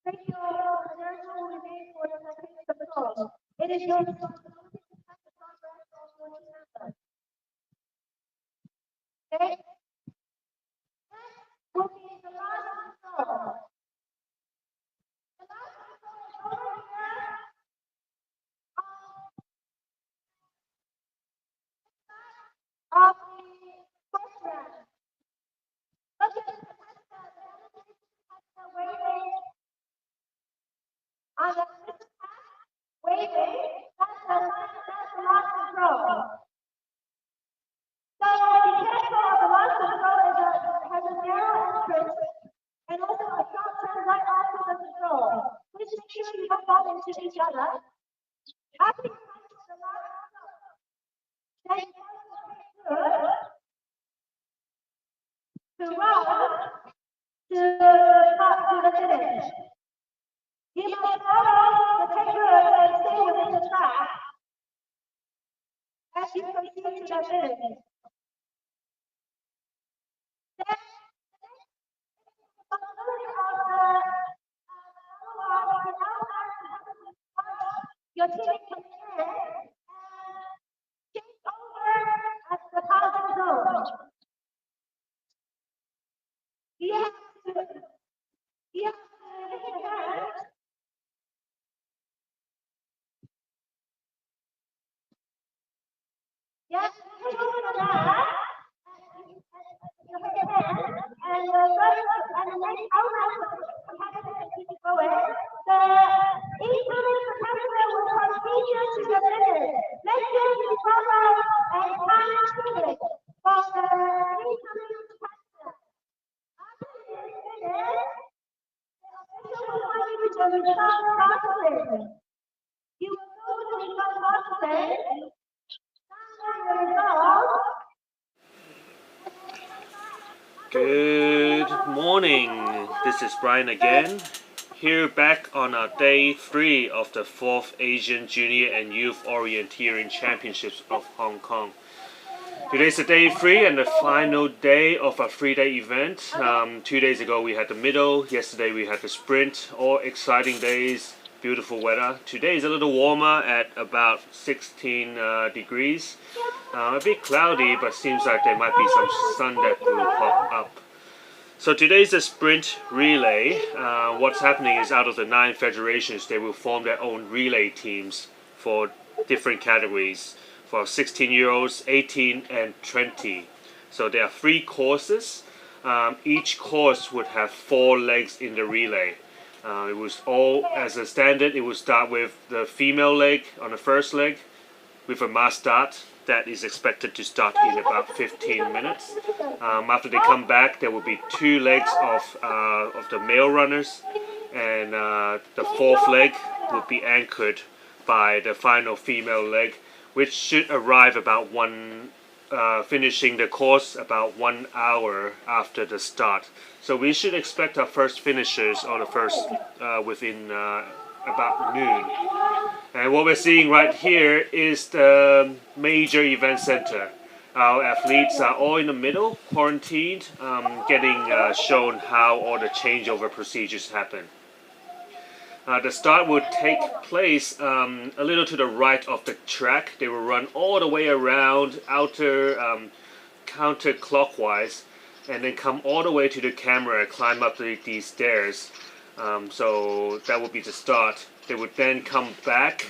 take your inertial remain for the control. It is your responsibility to check the progress of your team members. Okay? Next will be the last control. The last control is over here of the first round. Look at the waving on the waving. That's the last control. So be careful of the last control has a narrow entrance and also a sharp turn right after the control. Please make sure you don't bump into each other. After you come to the last control, then you good to run to the finish. You must follow the take good and stay within the track as you proceed to the finish. Then your team can turn and change over at the passing zone. You have to lift your hand. Yes, you over the mat. You put your hand and the first and the next outlet competitor keep going. Each competitor will continue to the finish. Make sure you follow and time finish for the incoming competitor. After you finish, the official will point you to the result processing. You will go to the result processing. Good morning, this is Brian again, here back on our day 3 of the 4th Asian Junior and Youth Orienteering Championships of Hong Kong. Today's the day 3 and the final day of a 3-day event. 2 days ago we had the middle, yesterday we had the sprint, all exciting days, beautiful weather. Today is a little warmer at about 16 degrees. A bit cloudy, but seems like there might be some sun that will pop up. So today's a sprint relay. What's happening is out of the 9 federations, they will form their own relay teams for different categories for 16-year-olds, 18 and 20. So there are 3 courses. Each course would have 4 legs in the relay. It was all as a standard. It would start with the female leg on the first leg with a mass start that is expected to start in about 15 minutes. After they come back, there will be 2 legs of the male runners, and the 4th leg will be anchored by the final female leg, which should arrive about finishing the course about 1 hour after the start. So we should expect our first finishers or the first within about noon. And what we're seeing right here is the major event center. Our athletes are all in the middle, quarantined, getting shown how all the changeover procedures happen. The start will take place a little to the right of the track. They will run all the way around counterclockwise and then come all the way to the camera, climb up these stairs. So that will be the start. They would then come back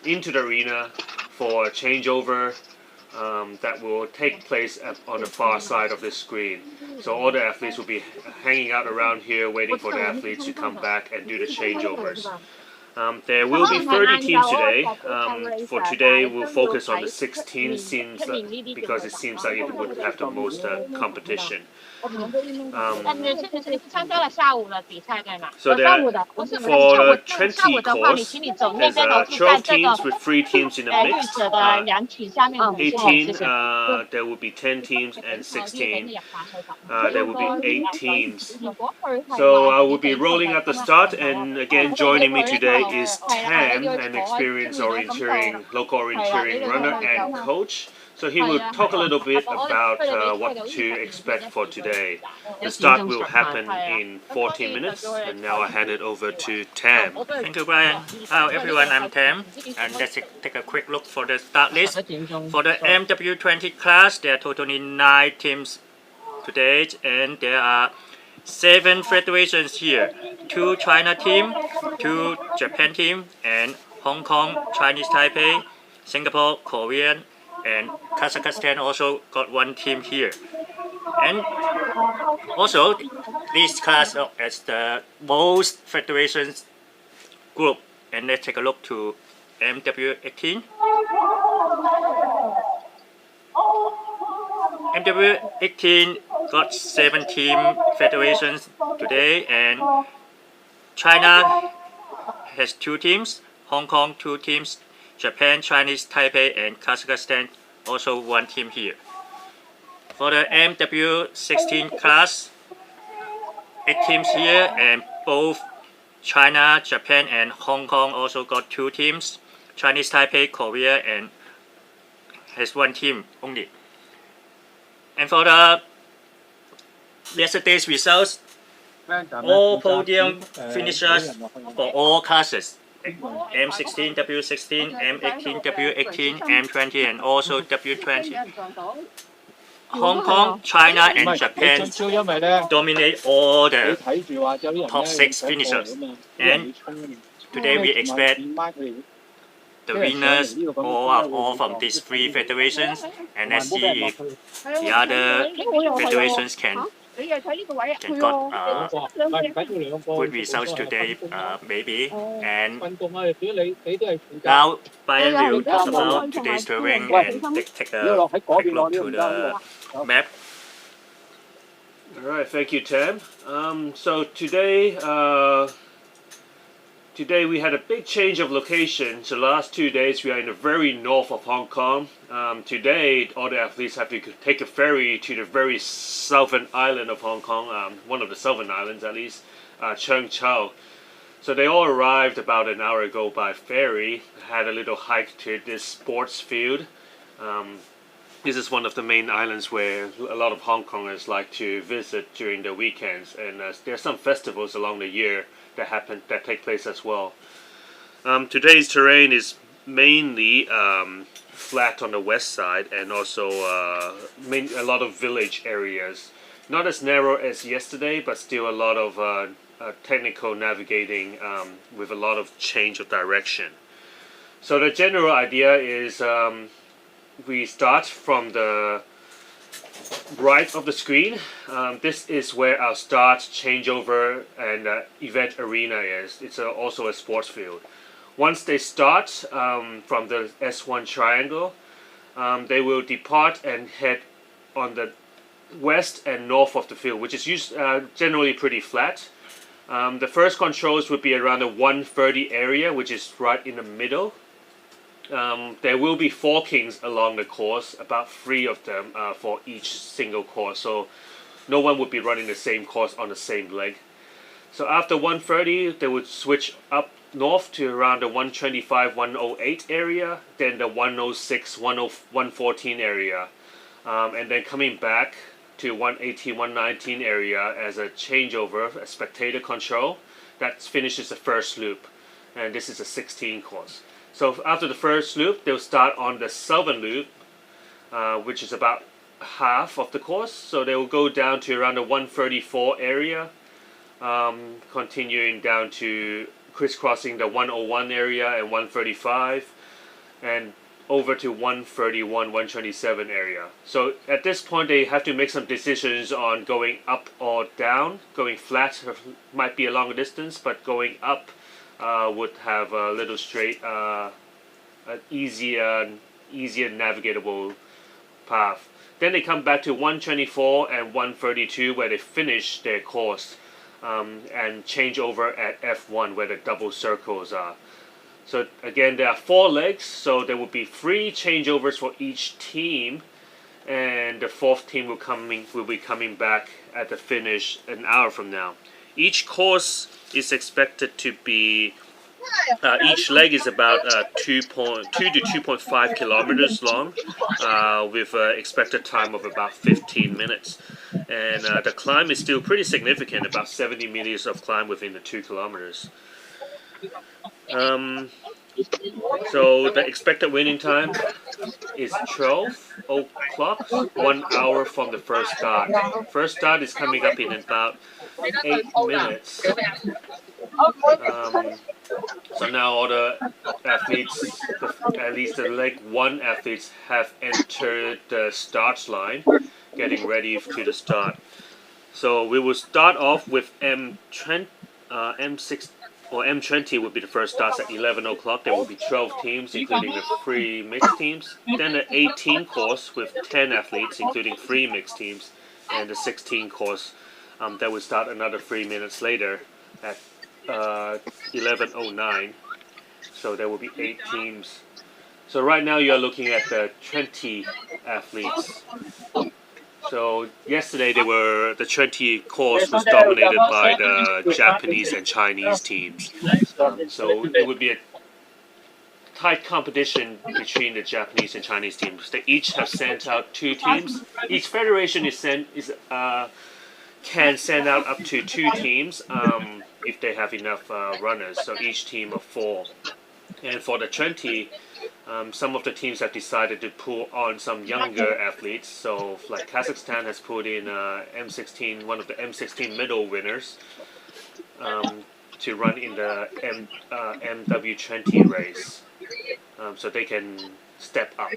into the arena for a changeover that will take place on the far side of the screen. So all the athletes will be hanging out around here waiting for the athletes to come back and do the changeovers. There will be 30 teams today. For today, we'll focus on the 16 because it seems like it would have the most competition. So for the 20 course, there's 12 teams with 3 teams in the mix. 18, there will be 10 teams, and 16, there will be 8 teams. So I will be rolling at the start, and again joining me today is Tam, an experienced local orienteering runner and coach. So he will talk a little bit about what to expect for today. The start will happen in 14 minutes, and now I hand it over to Tam. Thank you, Brian. Hello, everyone. I'm Tam, and let's take a quick look for the start list. For the MW20 class, there are totally 9 teams today, and there are 7 federations here: 2 China team, 2 Japan team, and Hong Kong, Chinese Taipei, Singapore, Korean, and Kazakhstan also got 1 team here. And also, this class is the most federations group. And let's take a look to MW18. MW18 got 7 team federations today, and China has 2 teams, Hong Kong 2 teams, Japan, Chinese Taipei, and Kazakhstan also 1 team here. For the MW16 class, 8 teams here, and both China, Japan, and Hong Kong also got 2 teams. Chinese Taipei, Korea, and has 1 team only. And for the yesterday's results, all podium finishers for all classes: M16, W16, M18, W18, M20, and also W20. Hong Kong, China, and Japan dominate all the top 6 finishers. And today we expect the winners all from these 3 federations, and let's see if the other federations can got good results today, maybe. And now Brian will talk about today's terrain and take a quick look to the map. All right, thank you, Tam. So today we had a big change of location. So the last 2 days we are in the very north of Hong Kong. Today all the athletes have to take a ferry to the very southern island of Hong Kong, one of the southern islands at least, Cheung Chau. So they all arrived about an hour ago by ferry, had a little hike to this sports field. This is one of the main islands where a lot of Hong Kongers like to visit during the weekends, and there are some festivals along the year that take place as well. Today's terrain is mainly flat on the west side, and also a lot of village areas. Not as narrow as yesterday, but still a lot of technical navigating with a lot of change of direction. So the general idea is we start from the right of the screen. This is where our start, changeover, and event arena is. It's also a sports field. Once they start from the S1 triangle, they will depart and head on the west and north of the field, which is generally pretty flat. The first controls would be around the 130 area, which is right in the middle. There will be forkings along the course, about 3 of them for each single course, so no one would be running the same course on the same leg. So after 130, they would switch up north to around the 125, 108 area, then the 106, 114 area, and then coming back to 118, 119 area as a changeover, a spectator control. That finishes the first loop, and this is a 16 course. So after the first loop, they'll start on the southern loop, which is about half of the course. So they will go down to around the 134 area, continuing down to crisscrossing the 101 area and 135, and over to 131, 127 area. So at this point, they have to make some decisions on going up or down. Going flat might be a longer distance, but going up would have a little straight, an easier navigatable path. Then they come back to 124 and 132 where they finish their course, and change over at F1 where the double circles are. So again, there are 4 legs, so there will be 3 changeovers for each team, and the 4th team will be coming back at the finish an hour from now. Each course is expected to be Each leg is about 2.2 to 2.5 kilometers long, with an expected time of about 15 minutes. And the climb is still pretty significant, about 70 meters of climb within the 2 kilometers. So the expected winning time is 12 o'clock, 1 hour from the first start. First start is coming up in about 8 minutes. So now all the athletes, at least the leg 1 athletes, have entered the start line, getting ready to the start. So we will start off with M6 or M20 would be the first starts at 11 o'clock. There will be 12 teams, including the 3 mixed teams. Then the 18 course with 10 athletes, including 3 mixed teams, and the 16 course that will start another 3 minutes later at 11:09. So there will be 8 teams. So right now you are looking at the 20 athletes. So yesterday the 20 course was dominated by the Japanese and Chinese teams. So it would be a tight competition between the Japanese and Chinese teams. They each have sent out 2 teams. Each federation can send out up to 2 teams if they have enough runners. So each team of 4. And for the 20, some of the teams have decided to pull on some younger athletes. So, like Kazakhstan has put in M16, one of the M16 medal winners, to run in the MW20 race, so they can step up.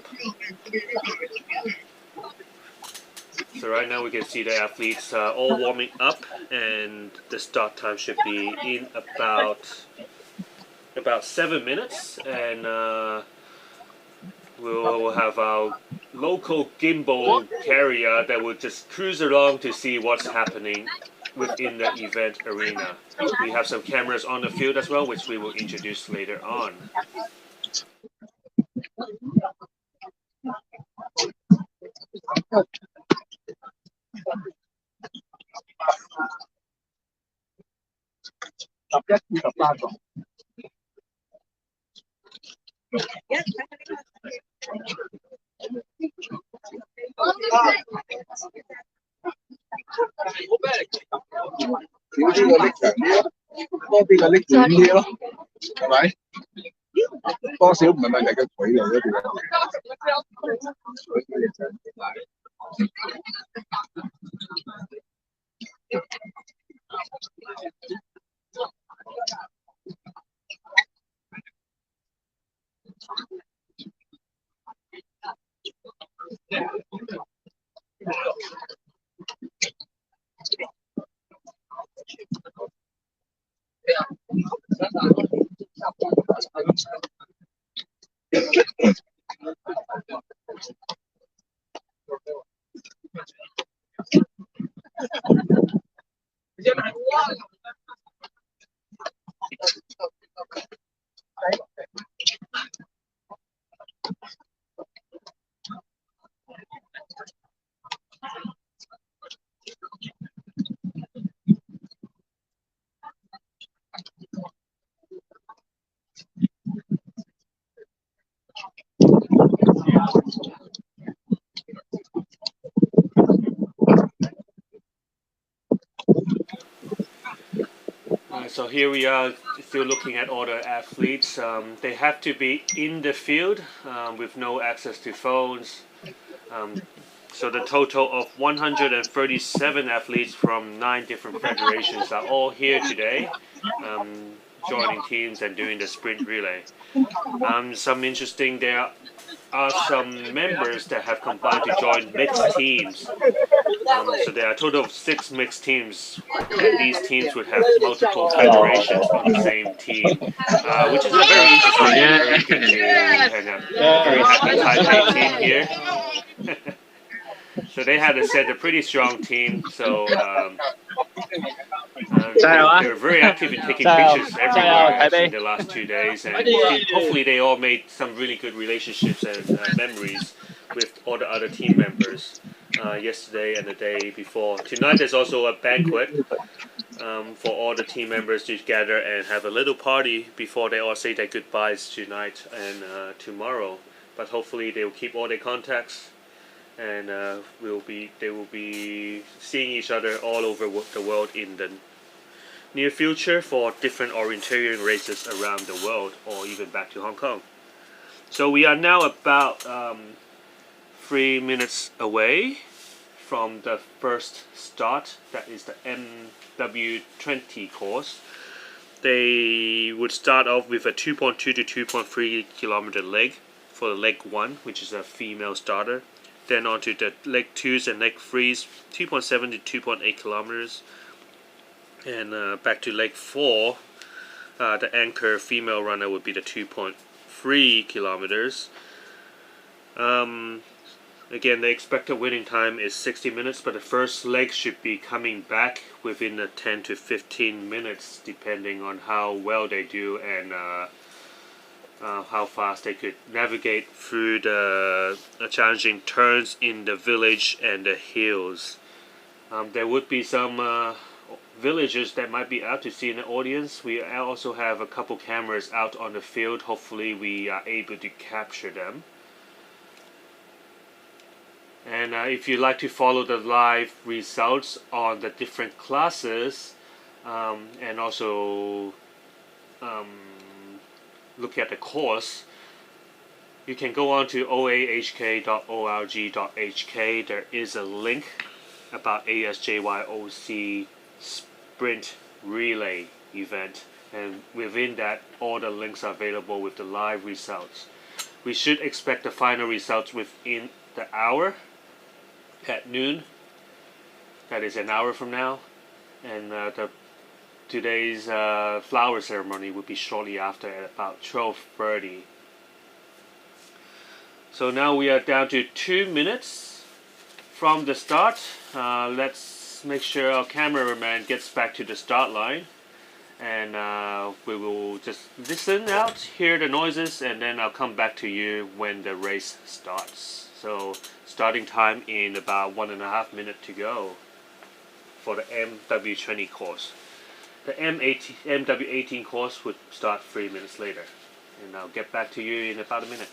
So right now we can see the athletes all warming up, and the start time should be in about 7 minutes, and we'll have our local gimbal carrier that will just cruise along to see what's happening within the event arena. We have some cameras on the field as well, which we will introduce later on. So here we are still looking at all the athletes. They have to be in the field with no access to phones. So the total of 137 athletes from 9 different federations are all here today, joining teams and doing the sprint relay. Some interesting, there are some members that have combined to join mixed teams. So there are a total of 6 mixed teams, and these teams would have multiple federations on the same team, which is a very interesting and very good to hang out. Very happy Taipei team here. So they had a pretty strong team. So they were very active in taking pictures everywhere in the last 2 days, and hopefully they all made some really good relationships and memories with all the other team members yesterday and the day before. Tonight there's also a banquet for all the team members to gather and have a little party before they all say their goodbyes tonight and tomorrow. But hopefully they will keep all their contacts, and they will be seeing each other all over the world in the near future for different orienteering races around the world, or even back to Hong Kong. So we are now about 3 minutes away from the first start. That is the MW20 course. They would start off with a 2.2 to 2.3 kilometer leg for the leg 1, which is a female starter. Then onto the leg 2s and leg 3s, 2.7 to 2.8 kilometers. And back to leg 4, the anchor female runner would be the 2.3 kilometers. Again, the expected winning time is 60 minutes, but the first leg should be coming back within the 10 to 15 minutes, depending on how well they do and how fast they could navigate through the challenging turns in the village and the hills. There would be some villagers that might be out to see in the audience. We also have a couple cameras out on the field. Hopefully we are able to capture them. And if you'd like to follow the live results on the different classes and also look at the course, you can go on to oahk.org.hk. There is a link about ASJYOC Sprint Relay event, and within that all the links are available with the live results. We should expect the final results within the hour at noon. That is an hour from now, and today's flower ceremony will be shortly after at about 12:30. So now we are down to 2 minutes from the start. Let's make sure our cameraman gets back to the start line, and we will just listen out, hear the noises, and then I'll come back to you when the race starts. So starting time in about 1.5 minutes to go for the MW20 course. The MW18 course would start 3 minutes later, and I'll get back to you in about a minute.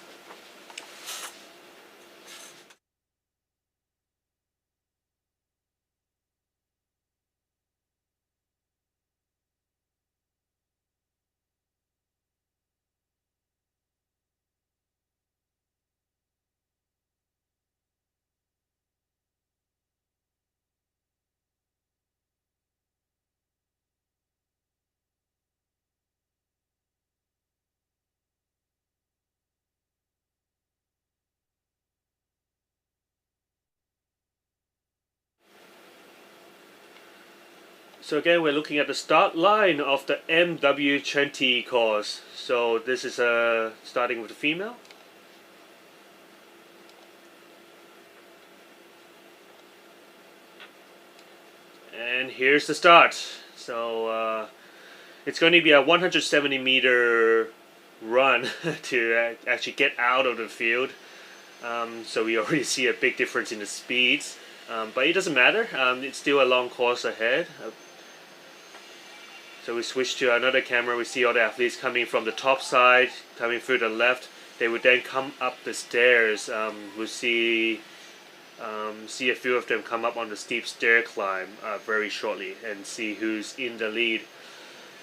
So again, we're looking at the start line of the MW20 course. So this is starting with the female. And here's the start. So it's going to be a 170-meter run to actually get out of the field. So we already see a big difference in the speeds. But it doesn't matter. It's still a long course ahead. So we switch to another camera. We see all the athletes coming from the top side, coming through the left. They would then come up the stairs. We'll see a few of them come up on the steep stair climb very shortly and see who's in the lead.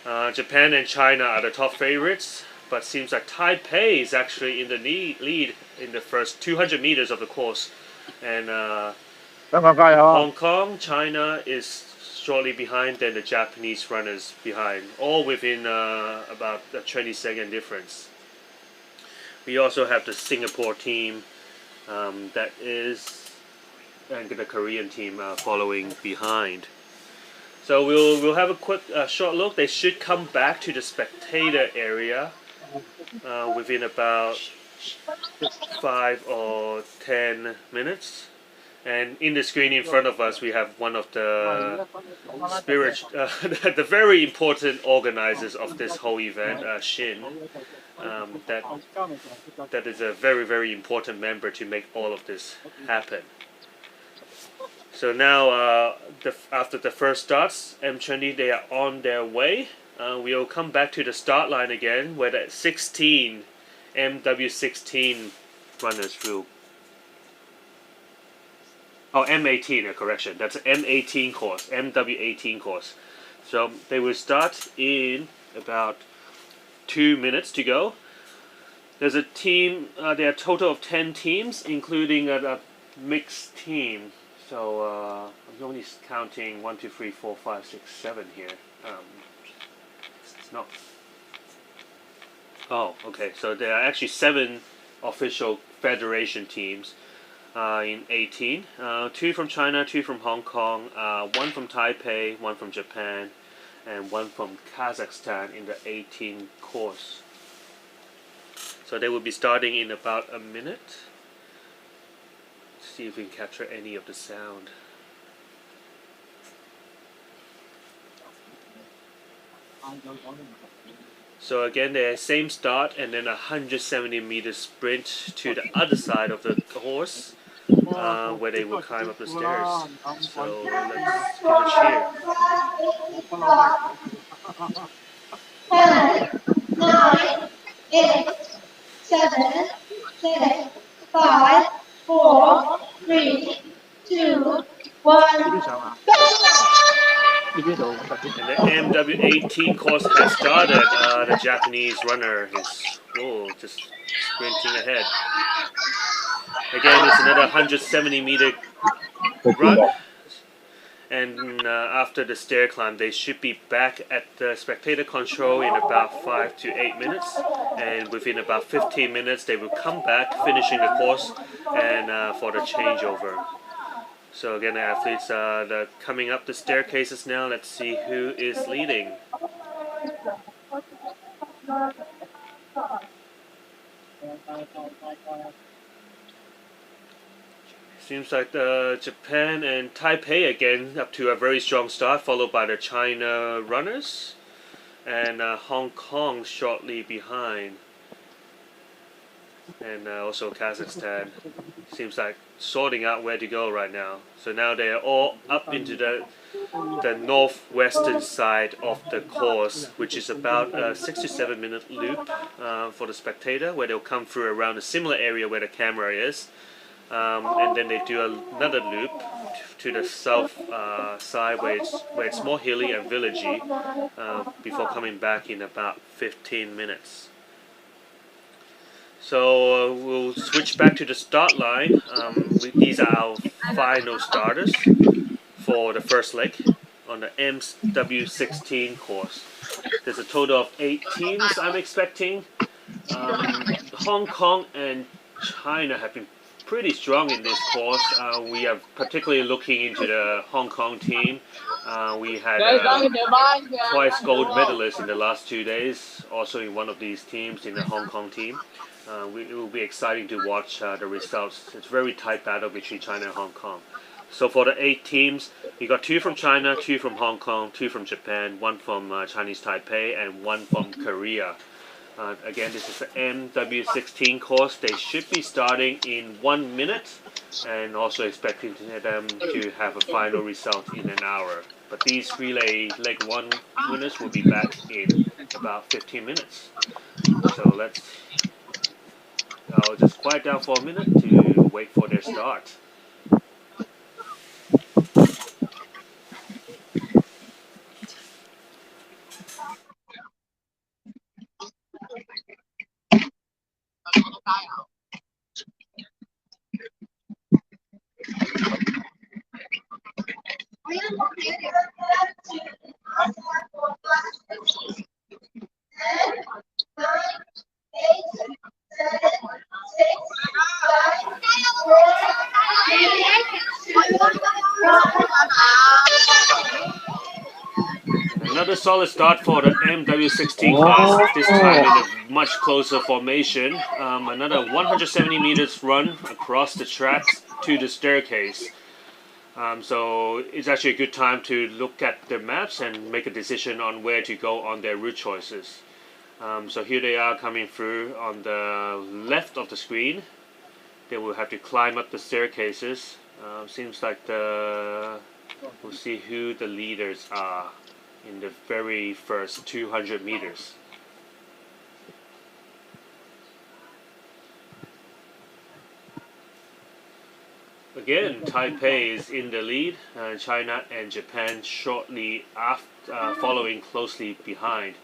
Japan and China are the top favorites, but seems like Taipei is actually in the lead in the first 200 meters of the course. And Hong Kong, China is shortly behind, then the Japanese runners behind, all within about a 20-second difference. We also have the Singapore team and the Korean team following behind. So we'll have a quick short look. They should come back to the spectator area within about 5 or 10 minutes. And in the screen in front of us, we have one of the the very important organizers of this whole event, Shin. That is a very, very important member to make all of this happen. So now, after the first starts, M20 they are on their way. We'll come back to the start line again, where the 16 MW16 runners will. Oh, M18, a correction. That's an M18 course, MW18 course. So they will start in about 2 minutes to go. There's a team. There are a total of 10 teams, including a mixed team. So I'm only counting 1, 2, 3, 4, 5, 6, 7 here. It's not. Oh, okay. So there are actually 7 official federation teams in 18. 2 from China, 2 from Hong Kong, 1 from Taipei, 1 from Japan, and 1 from Kazakhstan in the 18 course. So they will be starting in about a minute. Let's see if we can capture any of the sound. So again, the same start and then a 170-meter sprint to the other side of the course, where they will climb up the stairs. So let's give a cheer. 10, 9, 8, 7, 6, 5, 4, 3, 2, 1. And the MW18 course has started. The Japanese runner is just sprinting ahead. Again, it's another 170-meter run. And after the stair climb, they should be back at the spectator control in about 5 to 8 minutes. And within about 15 minutes, they will come back, finishing the course, and for the changeover. So again, the athletes are coming up the staircases now. Let's see who is leading. Seems like Japan and Taipei again up to a very strong start, followed by the China runners, and Hong Kong shortly behind, and also Kazakhstan. Seems like sorting out where to go right now. So now they are all up into the northwestern side of the course, which is about a 6 to 7 minute loop for the spectator, where they'll come through around a similar area where the camera is. And then they do another loop to the south side where it's more hilly and villagey before coming back in about 15 minutes. So we'll switch back to the start line. These are our final starters for the first leg on the MW16 course. There's a total of 8 teams I'm expecting. Hong Kong and China have been pretty strong in this course. We are particularly looking into the Hong Kong team. We had twice gold medalists in the last 2 days, also in one of these teams in the Hong Kong team. It will be exciting to watch the results. It's a very tight battle between China and Hong Kong. So for the 8 teams, you got 2 from China, 2 from Hong Kong, 2 from Japan, 1 from Chinese Taipei, and 1 from Korea. Again, this is the MW16 course. They should be starting in 1 minute, and also expecting them to have a final result in an hour. But these relay leg 1 winners will be back in about 15 minutes. So I'll just quiet down for a minute to wait for their start. Another solid start for the MW16 class, this time in a much closer formation. Another 170 meters run across the tracks to the staircase. So it's actually a good time to look at the maps and make a decision on where to go on their route choices. So here they are coming through on the left of the screen. They will have to climb up the staircases Seems like we'll see who the leaders are in the very first 200 meters. Again, Taipei is in the lead, China and Japan shortly after, following closely behind.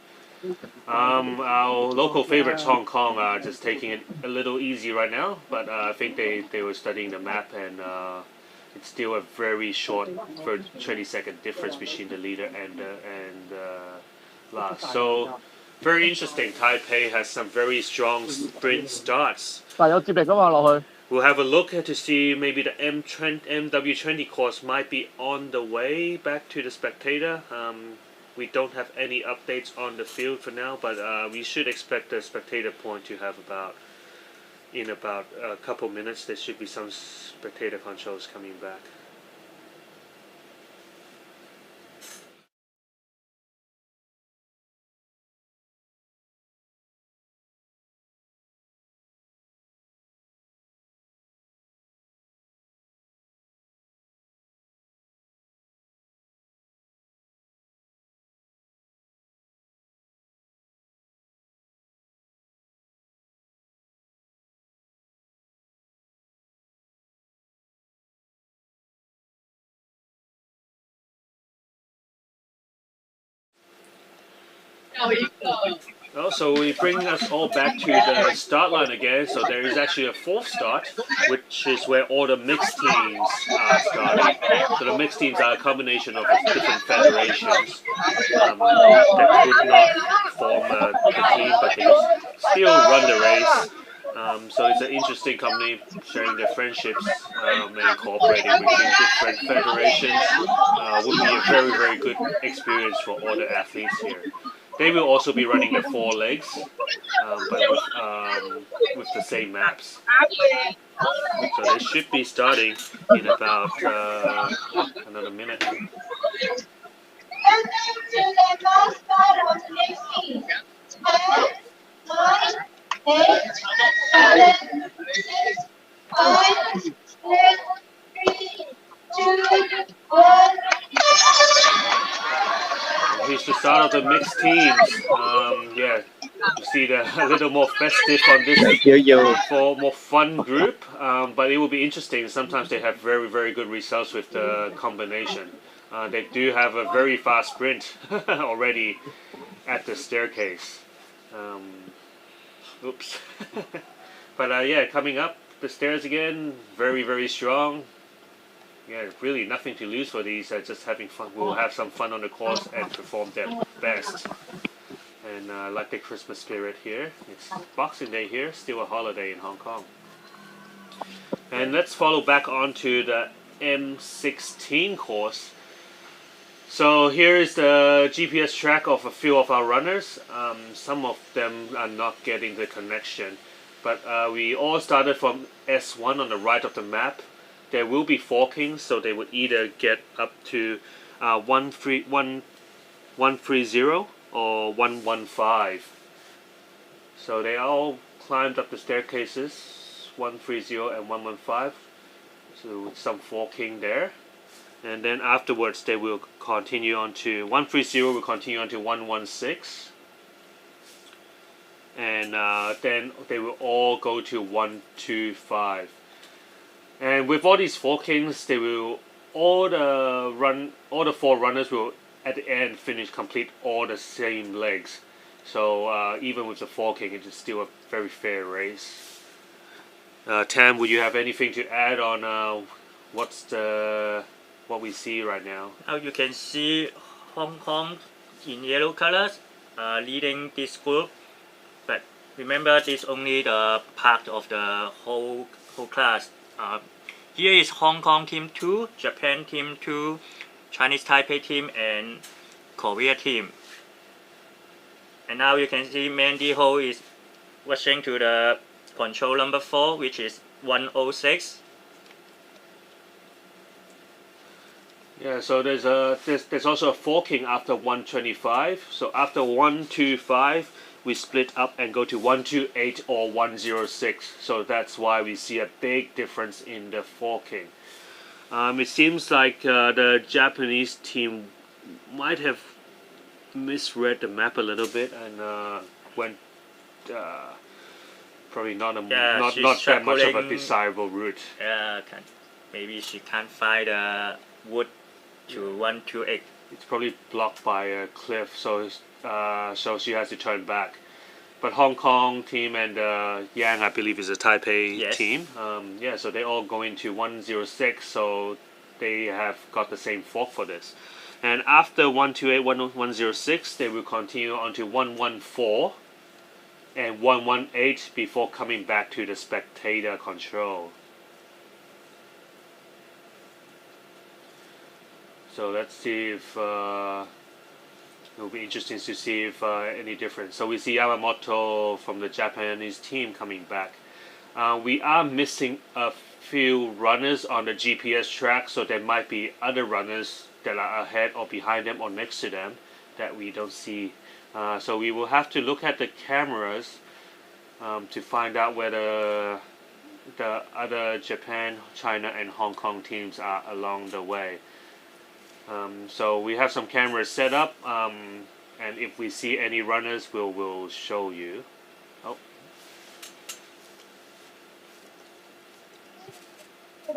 Our local favorites, Hong Kong, are just taking it a little easy right now, but I think they were studying the map, and it's still a very short, for 20-second difference between the leader and last. So very interesting. Taipei has some very strong sprint starts. We'll have a look to see maybe the MW20 course might be on the way back to the spectator. We don't have any updates on the field for now, but we should expect the spectator point to have in about a couple minutes. There should be some spectator controls coming back. Also, we bring us all back to the start line again. So there is actually a fourth start, which is where all the mixed teams are starting. So the mixed teams are a combination of different federations that could not form a team, but they could still run the race. So it's an interesting company sharing their friendships and cooperating between different federations. Would be a very, very good experience for all the athletes here. They will also be running the 4 legs, but with the same maps. So they should be starting in about another minute. Here's the start of the mixed teams. Yeah, you see a little more festive on this for more fun group, but it will be interesting. Sometimes they have very, very good results with the combination. They do have a very fast sprint already at the staircase. Oops. But yeah, coming up the stairs again, very, very strong. Yeah, really nothing to lose for these. Just having fun. We'll have some fun on the course and perform their best. And I like the Christmas spirit here. It's Boxing Day here, still a holiday in Hong Kong. And let's follow back onto the M16 course. So here is the GPS track of a few of our runners. Some of them are not getting the connection. But we all started from S1 on the right of the map. There will be forkings, so they would either get up to 130 or 115. So they all climbed up the staircases, 130 and 115. So with some forking there. And then afterwards they will continue on to 130 will continue on to 116. And then they will all go to 125. And with all these forkings, they will all the 4 runners will at the end complete all the same legs. So even with the forking, it is still a very fair race. Tam, would you have anything to add on what we see right now? Now you can see Hong Kong in yellow colors leading this group, but remember this only the part of the whole class. Here is Hong Kong team 2, Japan team 2, Chinese Taipei team, and Korea team. And now you can see Mandy Ho is rushing to the control number 4, which is 106. Yeah, so there's also a forking after 125. So after 125, we split up and go to 128 or 106. So that's why we see a big difference in the forking. It seems like the Japanese team might have misread the map a little bit and went probably not Yeah, she's not that much of a struggling. desirable route. Maybe she can't find a wood to 128. It's probably blocked by a cliff, so she has to turn back. But Hong Kong team and Yang, I believe, is a Taipei team. Yeah, so they all go into 106, so they have got the same fork for this. And after 128, 106, they will continue on to 114 and 118 before coming back to the spectator control. So let's see if it'll be interesting to see if any difference. So we see Yamamoto from the Japanese team coming back. We are missing a few runners on the GPS track, so there might be other runners that are ahead or behind them or next to them that we don't see. So we will have to look at the cameras to find out whether the other Japan, China, and Hong Kong teams are along the way. So we have some cameras set up, and if we see any runners, we'll show you. Oh.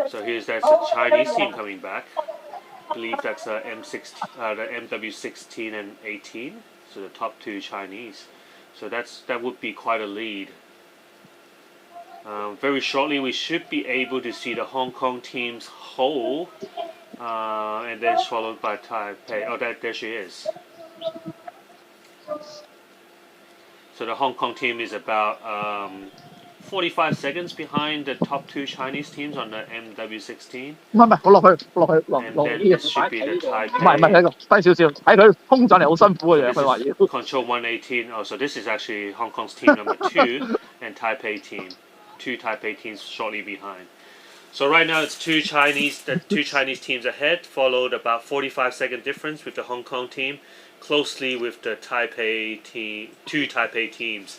So that's the Chinese team coming back. I believe that's the MW16 and 18. So the top two Chinese. So that would be quite a lead. Very shortly, we should be able to see the Hong Kong team's whole, and then followed by Taipei. Oh, there she is. So the Hong Kong team is about 45 seconds behind the top two Chinese teams on the MW16. 唔係，我落去 And then this should be the 唔係 Taipei. 睇個低少少，睇佢衝上嚟好辛苦嘅 So 樣，佢話 this 要 is control 118. Oh, so this is actually Hong Kong's team number 2 and Taipei team. 2 Taipei teams shortly behind. So right now it's the two Chinese teams ahead, followed about 45-second difference with the Hong Kong team, closely with the Taipei team, 2 Taipei teams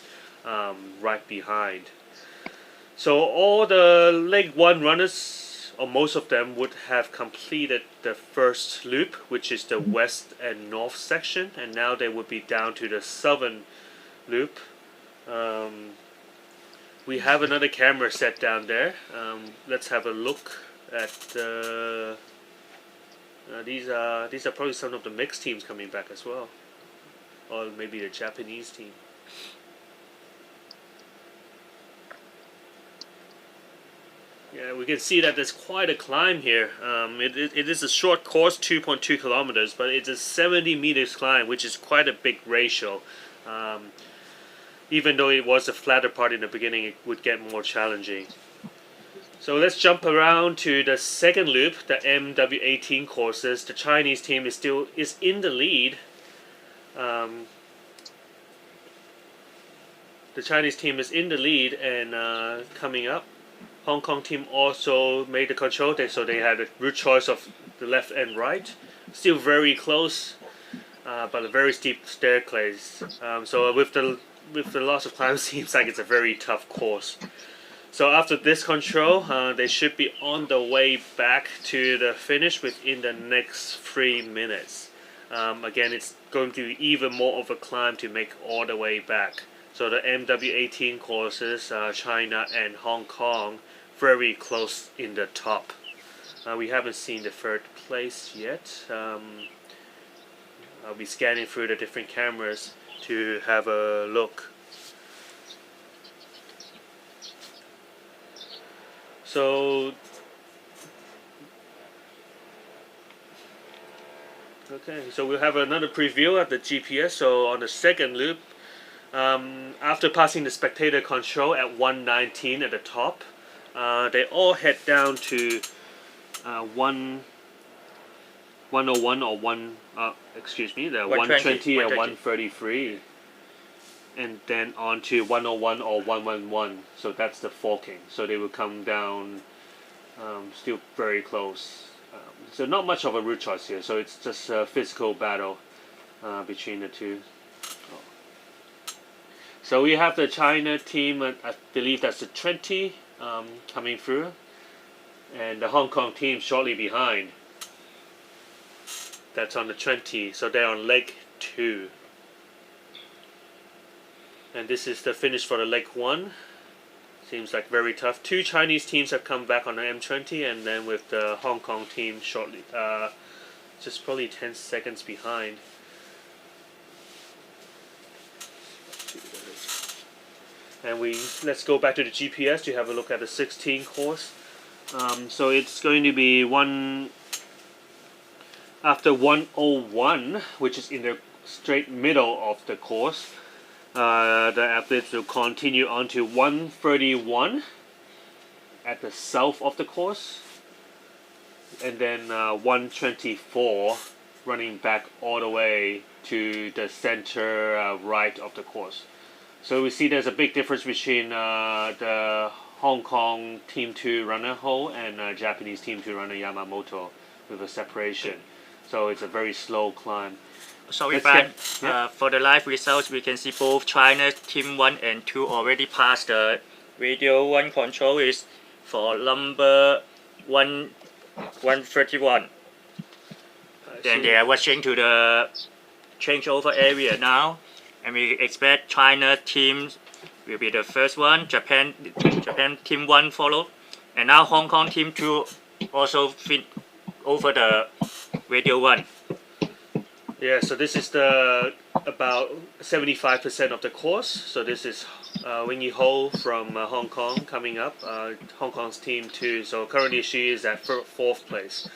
right behind. So all the leg 1 runners, or most of them, would have completed the first loop, which is the west and north section, and now they would be down to the southern loop. We have another camera set down there. Let's have a look at these are probably some of the mixed teams coming back as well, or maybe the Japanese team. Yeah, we can see that there's quite a climb here. It is a short course, 2.2 kilometers, but it's a 70 meters climb, which is quite a big ratio. Even though it was a flatter part in the beginning, it would get more challenging. So let's jump around to the second loop, the MW18 courses. The Chinese team is in the lead. The Chinese team is in the lead and coming up. Hong Kong team also made the control, so they had a route choice of the left and right. Still very close, but a very steep staircase. So with the loss of climb, seems like it's a very tough course. So after this control, they should be on the way back to the finish within the next 3 minutes. Again, it's going to be even more of a climb to make all the way back. So the MW18 courses, China and Hong Kong, very close in the top. We haven't seen the third place yet. I'll be scanning through the different cameras to have a look. So okay, so we'll have another preview of the GPS. So on the second loop, after passing the spectator control at 119 at the top, they all head down to 101 or 120 and 133, and then on to 101 or 111. So that's the forking. So they will come down still very close. So not much of a route choice here. So it's just a physical battle between the two. So we have the China team, I believe that's the 20 coming through. and the Hong Kong team shortly behind. That's on the 20, so they're on leg 2. And this is the finish for the leg 1. Seems like very tough. 2 Chinese teams have come back on the M20, and then with the Hong Kong team shortly, just probably 10 seconds behind. And let's go back to the GPS to have a look at the 16 course. So it's going to be after 101, which is in the straight middle of the course. The athletes will continue on to 131 at the south of the course, and then 124 running back all the way to the center right of the course. So we see there's a big difference between the Hong Kong Team 2 runner Ho and Japanese Team 2 runner Yamamoto with a separation. So it's a very slow climb. Sorry, Let's Brian. get- For the live results, we can see both China Team 1 and 2 already passed the radio 1 control is for number 131. Then they are rushing to the changeover area now, and we expect China team will be the first one. Japan Team 1 follow, and now Hong Kong Team 2 also fit over the radio 1. Yeah, so this is the about 75% of the course. So this is Wingy Ho from Hong Kong coming up, Hong Kong's team 2. So currently she is at 4th place.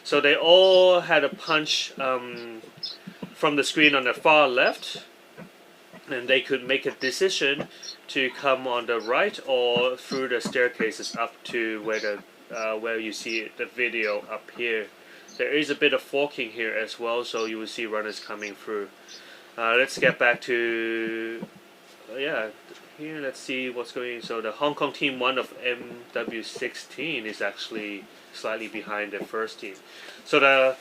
So they all had a punch from the screen on the far left, and they could make a decision to come on the right or through the staircases up to where you see the video up here. There is a bit of forking here as well, so you will see runners coming through. Let's get back to here. Let's see what's going on. So the Hong Kong Team 1 of MW16 is actually slightly behind the first team. So the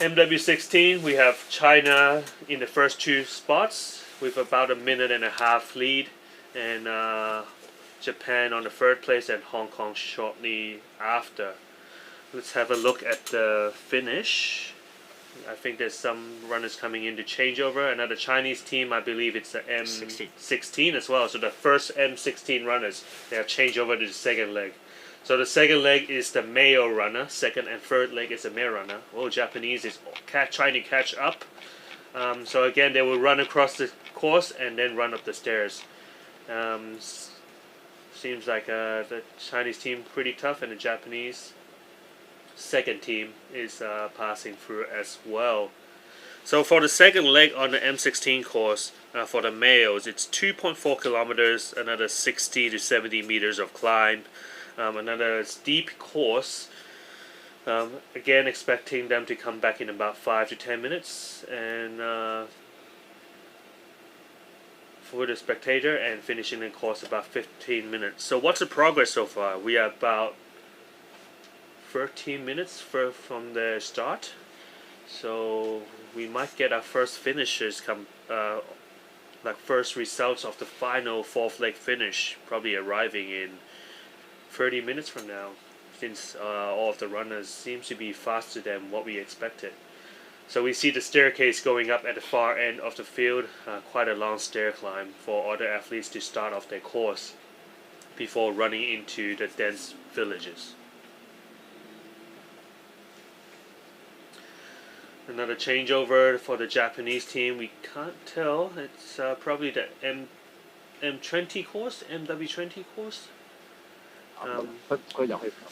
MW16, we have China in the first 2 spots with about a minute and a half lead, and Japan on the 3rd place and Hong Kong shortly after. Let's have a look at the finish. I think there's some runners coming in to change over. Another Chinese team, I believe it's the M16 as well. So the first M16 runners, they have changed over to the second leg. So the second leg is the male runner. Second and third leg is the male runner. Oh, Japanese is trying to catch up. So again, they will run across the course and then run up the stairs. Seems like the Chinese team pretty tough, and the Japanese second team is passing through as well. So for the second leg on the M16 course, for the males, it's 2.4 kilometers, another 60 to 70 meters of climb, another steep course. Again, expecting them to come back in about 5 to 10 minutes, and for the spectator, and finishing the course about 15 minutes. So what's the progress so far? We are about 13 minutes from the start, so we might get our first finishers like first results of the final 4th leg finish probably arriving in 30 minutes from now, since all of the runners seems to be faster than what we expected. So we see the staircase going up at the far end of the field, quite a long stair climb for other athletes to start off their course before running into the dense villages. Another changeover for the Japanese team. We can't tell. It's probably the M20 course, MW20 course.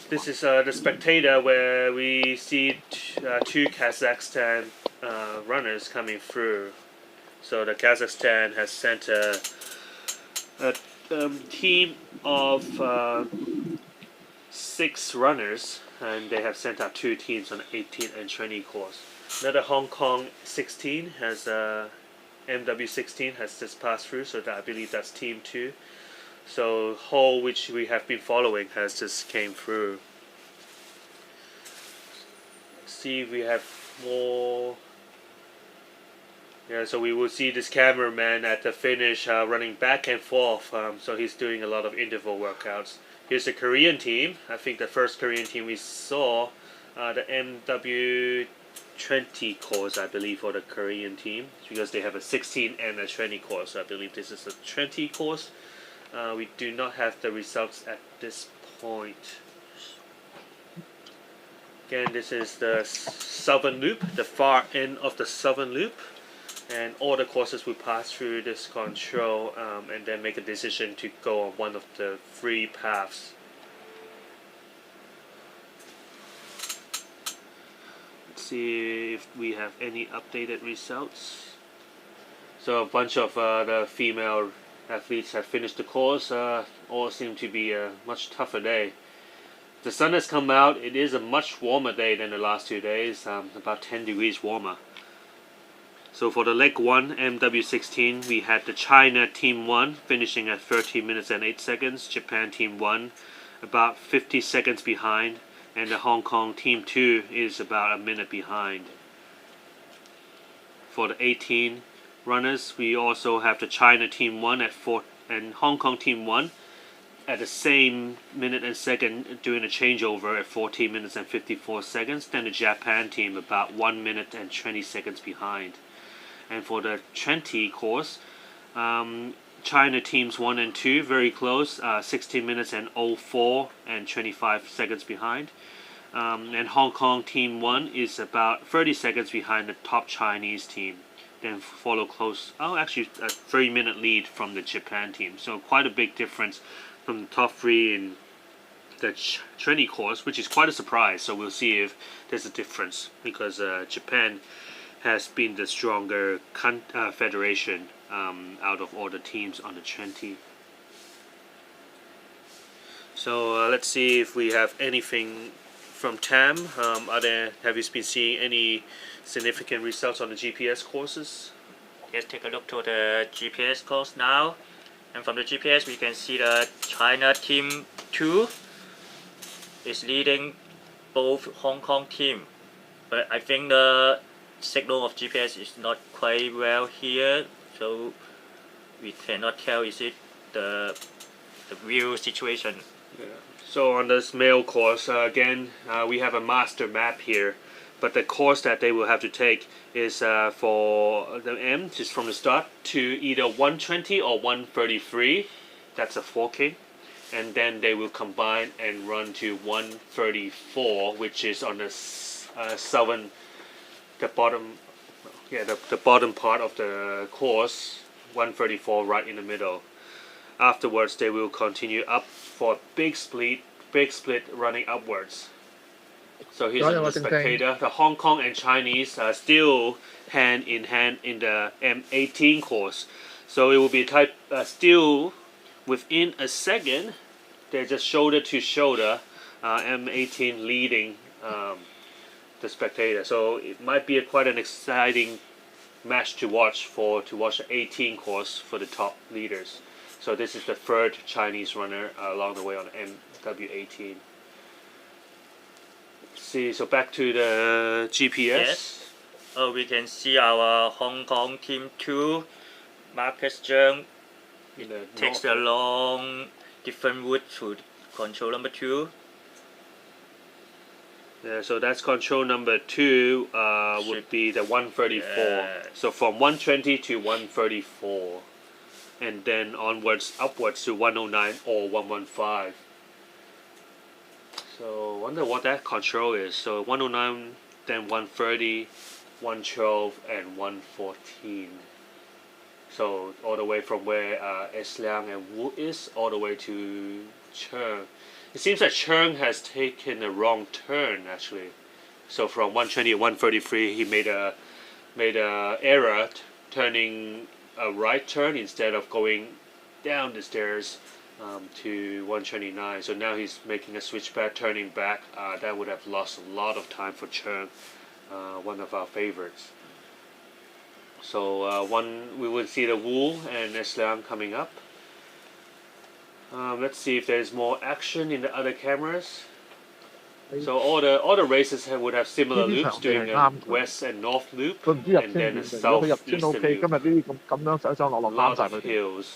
This is the spectator where we see 2 Kazakhstan runners coming through. So the Kazakhstan has sent a team of 6 runners, and they have sent out 2 teams on the 18 and 20 course. Another Hong Kong 16 has MW16 has just passed through, so I believe that's team 2. So Ho, which we have been following, has just came through. Let's see if we have more. Yeah, so we will see this cameraman at the finish running back and forth. So he's doing a lot of interval workouts. Here's the Korean team. I think the first Korean team we saw, the MW20 course, I believe, for the Korean team, because they have a 16 and a 20 course. So I believe this is a 20 course. We do not have the results at this point. Again, this is the southern loop, the far end of the southern loop, and all the courses will pass through this control and then make a decision to go on one of the 3 paths. Let's see if we have any updated results. So a bunch of the female athletes have finished the course. All seem to be a much tougher day. The sun has come out. It is a much warmer day than the last 2 days, about 10 degrees warmer. So for the leg 1, MW16, we had the China Team 1 finishing at 13 minutes and 8 seconds, Japan Team 1 about 50 seconds behind, and the Hong Kong Team 2 is about a minute behind. For the 18 runners, we also have the China Team 1 at 4 and Hong Kong Team 1 at the same minute and second doing a changeover at 14 minutes and 54 seconds. Then the Japan team about 1 minute and 20 seconds behind. And for the 20 course, China teams 1 and 2 very close, 16 minutes and 04 and 25 seconds behind. And Hong Kong team 1 is about 30 seconds behind the top Chinese team. Then follow close, actually a 3-minute lead from the Japan team. So quite a big difference from the top 3 in the 20 course, which is quite a surprise. So we'll see if there's a difference, because Japan has been the stronger federation out of all the teams on the 20. So let's see if we have anything from Tam. Have you been seeing any significant results on the GPS courses? Let's take a look to the GPS course now. And from the GPS, we can see the China Team 2 is leading both Hong Kong team. But I think the signal of GPS is not quite well here, so we cannot tell is it the real situation. Yeah. So on this male course, again, we have a master map here, but the course that they will have to take is for the M, just from the start, to either 120 or 133. That's a 4K. And then they will combine and run to 134, which is on the southern, the bottom part of the course, 134 right in the middle. Afterwards, they will continue up for a big split running upwards. So here's the spectator. The Hong Kong and Chinese are still hand in hand in the M18 course. So it will be still within a second. They're just shoulder to shoulder. M18 leading the spectator. So it might be quite an exciting match to watch the 18 course for the top leaders. So this is the third Chinese runner along the way on MW18. See, so back to the GPS. Yes. We can see our Hong Kong Team 2, Marcus Zheng, takes a long different route to control number 2. Yeah, so that's control number 2 would be the 134. Yes. So from 120 to 134. And then upwards to 109 or 115. So I wonder what that control is. So 109, then 130, 112, and 114. So all the way from where S Liang and Wu is, all the way to Cheng. It seems that Cheng has taken a wrong turn actually. So from 120 to 133, he made a error turning a right turn instead of going down the stairs to 129. So now he's making a switchback, turning back. That would have lost a lot of time for Cheng, one of our favorites. So we will see the Wu and Islam coming up. Let's see if there's more action in the other cameras. So all the races would have similar 呢啲 loops, 場地係 doing a 啱佢。 west and north loop, 佢唔知入 and 先 then 點 a 嘅，如果佢入先 southeastern OK， 今 loop. 日呢啲咁樣上落 A 啱 lot 晒 of 佢哋。 hills.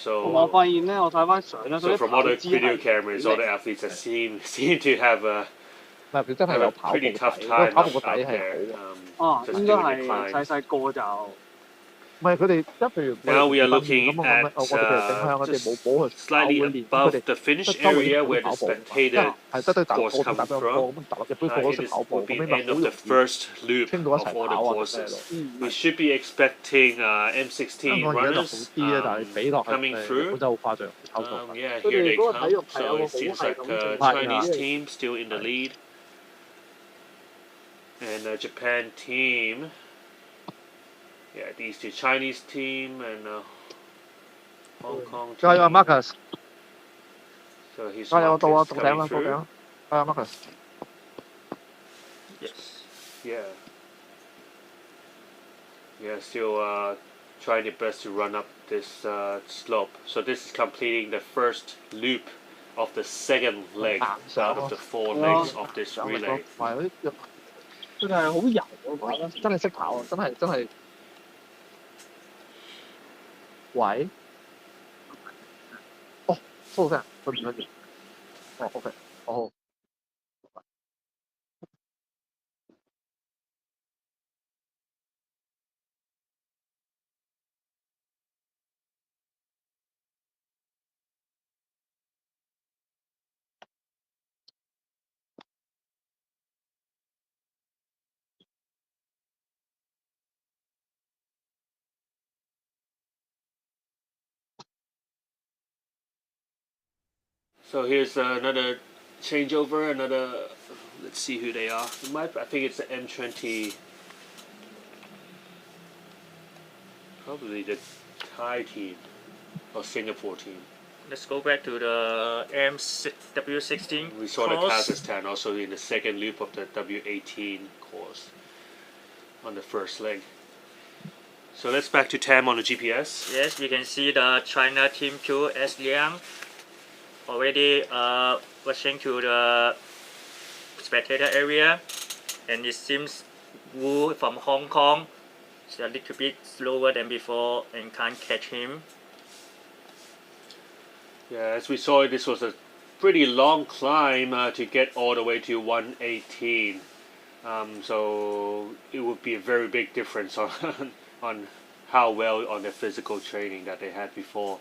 同埋我發現咧，我睇翻相咧，佢 So 啲 from 跑 all the 姿 video 係 cameras, all the athletes seem to have a 唔係佢真係 have 有 a 跑步 pretty 底， tough 嗰個 time 跑 up, 步個底 out 係 there. 好。哦， Just 應該 doing 係 the climb. 細細個就唔係佢哋即係譬如 Now we are 訓練 looking 咁樣 at 我哋譬如整向我哋冇補去跑 slightly 會練，咁佢 above 哋 the 即 finish 係周圍 area 啲 where 人 the 跑步， spectator 係得對踏 course 步踏 coming 兩 from. 步咁踏落隻杯嗰 It 識 is 跑步， will 咁 be 呢咪 end 好 of 容 the 易 first loop 傾到一 of 齊 all 跑 the 啊定咩 courses. 咯？ We should be expecting 香 M16 港而家就好 runners 啲啊，但係比落去 coming 日 through. 本真係好誇張，跑到 Yeah, 佢 here 哋 they 嗰個體 come. 育係 So 有個 it 好 seems 系 like 統 a 性 Chinese 嘅， team still in the lead. And a Japan team. Yeah, these two Chinese team and Hong Kong 加油 team. Marcus， So he's 加油到啊 Marcus 到頂啦 coming 到頂 through. 啦，加油 Marcus。 Yes. Yeah. Yeah, still trying their best to run up this slope. So this is completing the first loop of the second leg out of the 4 legs of this 上力咯， relay. 同埋嗰啲佢哋係好油，我覺得。真係識跑啊！真係，喂，哦，收聲，佢唔跟住，哦 OK，哦。So here's another changeover, another, let's see who they are. I think it's the M20, probably the Thai team or Singapore team. Let's go back to the W16 We saw the course. Kazakhstan also in the second loop of the W18 course on the first leg. So let's back to Tam on the GPS. Yes, we can see the China team 2 S Liang already rushing to the spectator area, and it seems Wu from Hong Kong is a little bit slower than before and can't catch him. Yeah, as we saw, this was a pretty long climb to get all the way to 118. So it would be a very big difference on on how well on their physical training that they had before.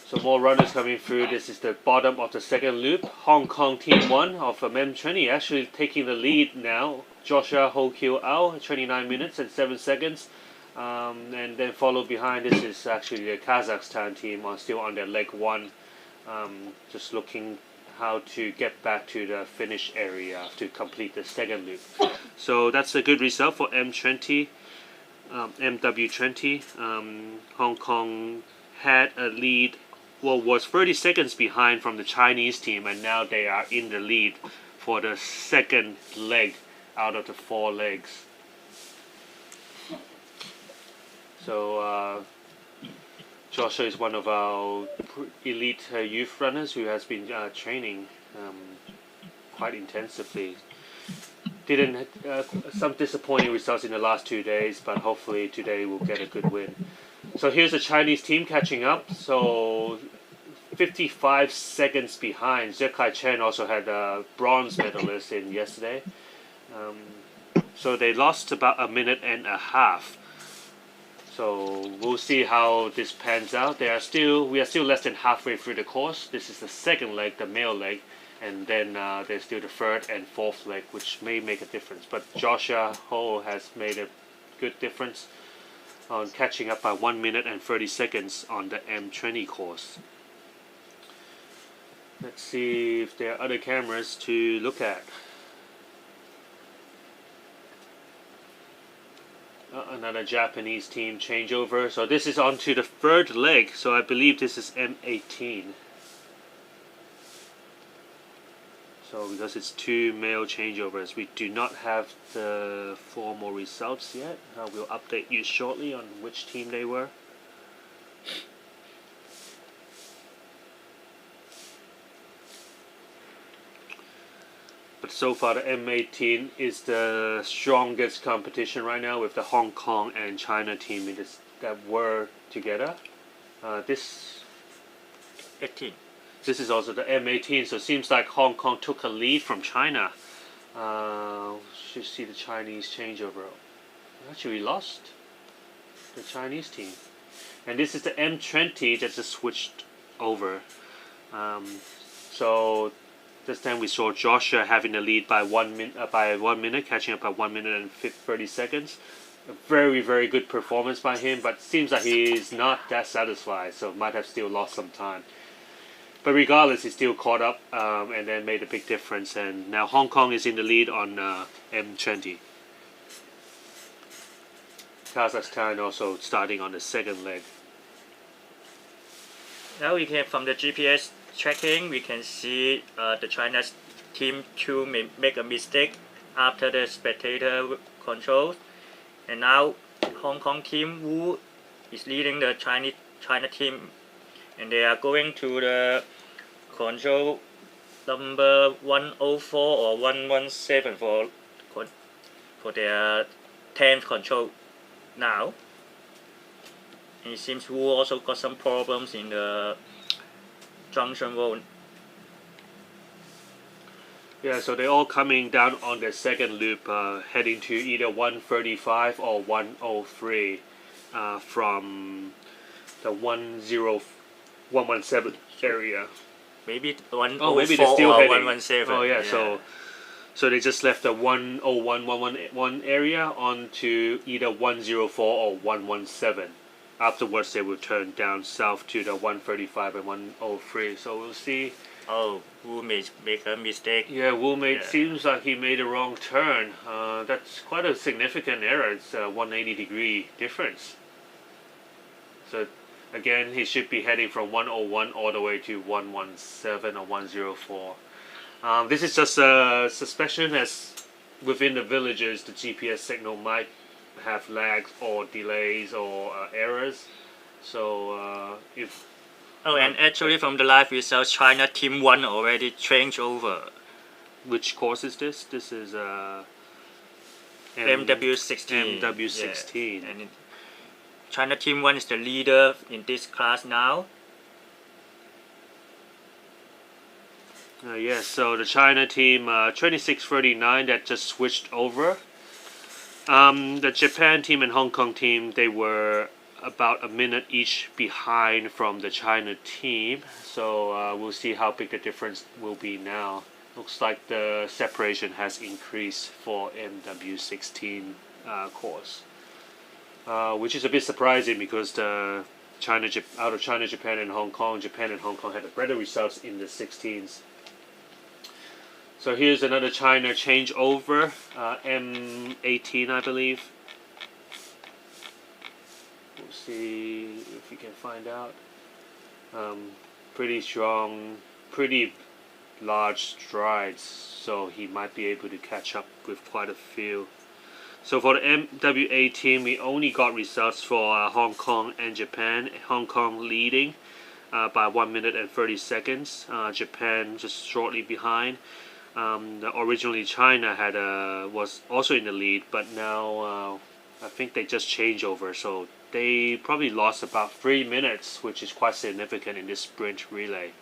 So more runners coming through. This is the bottom of the second loop. Hong Kong Team 1 of M20 actually taking the lead now. Joshua Ho Kyo Ao, 29 minutes and 7 seconds. And then followed behind this is actually the Kazakhstan team still on their leg 1. Just looking how to get back to the finish area to complete the second loop. So that's a good result for M20. MW20. Hong Kong had a lead, was 30 seconds behind from the Chinese team, and now they are in the lead for the second leg out of the 4 legs. So Joshua is one of our elite youth runners who has been training quite intensively. Didn't some disappointing results in the last 2 days, but hopefully today we'll get a good win. So here's the Chinese team catching up. So 55 seconds behind. Zekai Chen also had a bronze medalist in yesterday. So they lost about a minute and a half. So we'll see how this pans out. We are still less than halfway through the course. This is the second leg, the male leg, and then there's still the third and fourth leg, which may make a difference. But Joshua Ho has made a good difference on catching up by 1 minute and 30 seconds on the M20 course. Let's see if there are other cameras to look at. Another Japanese team changeover. So this is on to the third leg. So I believe this is M18. So because it's 2 male changeovers, we do not have the formal results yet. We'll update you shortly on which team they were. But so far, the M18 is the strongest competition right now with the Hong Kong and China team in this, that were together. This 18. is also the M18, so it seems like Hong Kong took a lead from China. Should see the Chinese changeover. Actually, we lost the Chinese team. And this is the M20 that just switched over. So this time we saw Joshua having the lead by 1 minute, catching up by 1 minute and 30 seconds. A very, very good performance by him, but seems like he is not that satisfied, so might have still lost some time. But regardless, he still caught up and then made a big difference. And now Hong Kong is in the lead on M20. Kazakhstan also starting on the second leg. Now we can, from the GPS tracking, we can see the China's team 2 may make a mistake after the spectator controls. And now Hong Kong team Wu is leading the China team, and they are going to the control number 104 or 117 for their 10th control now. And it seems Wu also got some problems in the junction road. Yeah, so they're all coming down on the second loop, heading to either 135 or 103 from the 117 area. Maybe 104 Oh, maybe they're still or heading. 117. Oh yeah, so they just left the 101, 111 area onto either 104 or 117. Afterwards, they will turn down south to the 135 and 103. So we'll see. Oh, Wu may make a mistake. Yeah, Wu seems like he made a wrong turn. That's quite a significant error. It's a 180-degree difference. So again, he should be heading from 101 all the way to 117 or 104. This is just a suspicion, as within the villages, the GPS signal might have lags or delays or errors. So if Oh, and actually from the live results, China team 1 already changed over. which course is this? This is MW16. MW16. Yeah. And China team 1 is the leader in this class now. Yes, so the China team 2639 that just switched over. The Japan team and Hong Kong team, they were about a minute each behind from the China team. So we'll see how big the difference will be now. Looks like the separation has increased for MW16 course, which is a bit surprising because the out of China, Japan and Hong Kong had better results in the 16s. So here's another China changeover, M18 I believe. We'll see if we can find out. Pretty strong, pretty large strides, so he might be able to catch up with quite a few. So for the MW18, we only got results for Hong Kong and Japan. Hong Kong leading by 1 minute and 30 seconds. Japan just shortly behind. Originally China was also in the lead, but now I think they just changed over, so they probably lost about 3 minutes, which is quite significant in this sprint relay.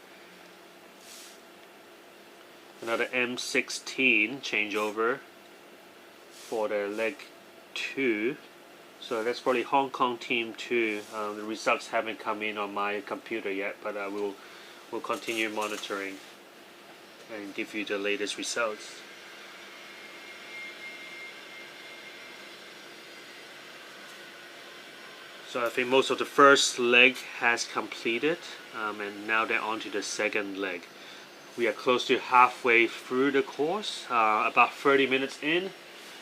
Another M16 changeover for the leg 2. So that's probably Hong Kong team 2. The results haven't come in on my computer yet, but we'll continue monitoring and give you the latest results. So I think most of the first leg has completed, and now they're on to the second leg. We are close to halfway through the course, about 30 minutes in,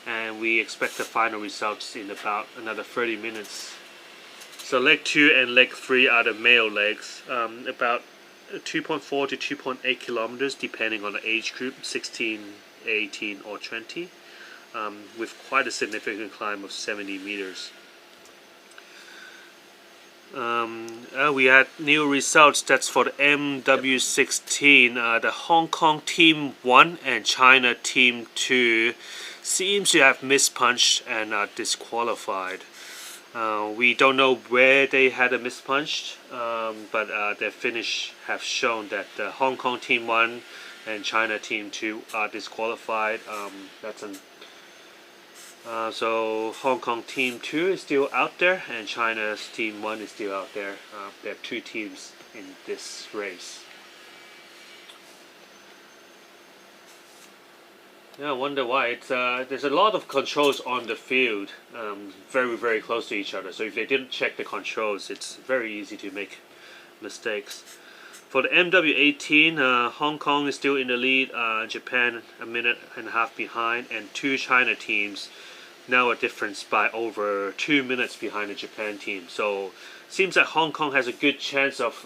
and we expect the final results in about another 30 minutes. So leg 2 and leg 3 are the male legs, about 2.4 to 2.8 kilometers depending on the age group, 16, 18 or 20, with quite a significant climb of 70 meters. We had new results. That's for the MW16. The Hong Kong team 1 and China team 2 seems to have mispunched and are disqualified. We don't know where they had a mispunched, but their finish have shown that the Hong Kong team 1 and China team 2 are disqualified. So Hong Kong team 2 is still out there and China's team 1 is still out there. There are 2 teams in this race. Yeah, I wonder why. There's a lot of controls on the field, very close to each other. So if they didn't check the controls, it's very easy to make mistakes. For the MW18, Hong Kong is still in the lead. Japan a minute and a half behind, and 2 China teams now a difference by over 2 minutes behind the Japan team. So seems that Hong Kong has a good chance of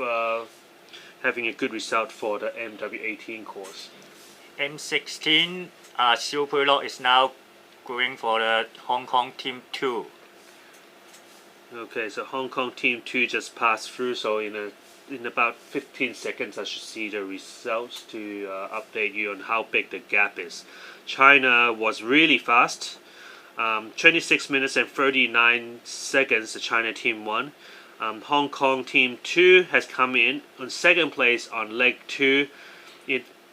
having a good result for the MW18 course. M16 Super Log is now going for the Hong Kong team 2. Okay, so Hong Kong team 2 just passed through, so in about 15 seconds I should see the results to update you on how big the gap is. China was really fast. 26 minutes and 39 seconds the China team won. Hong Kong team 2 has come in on second place on leg 2.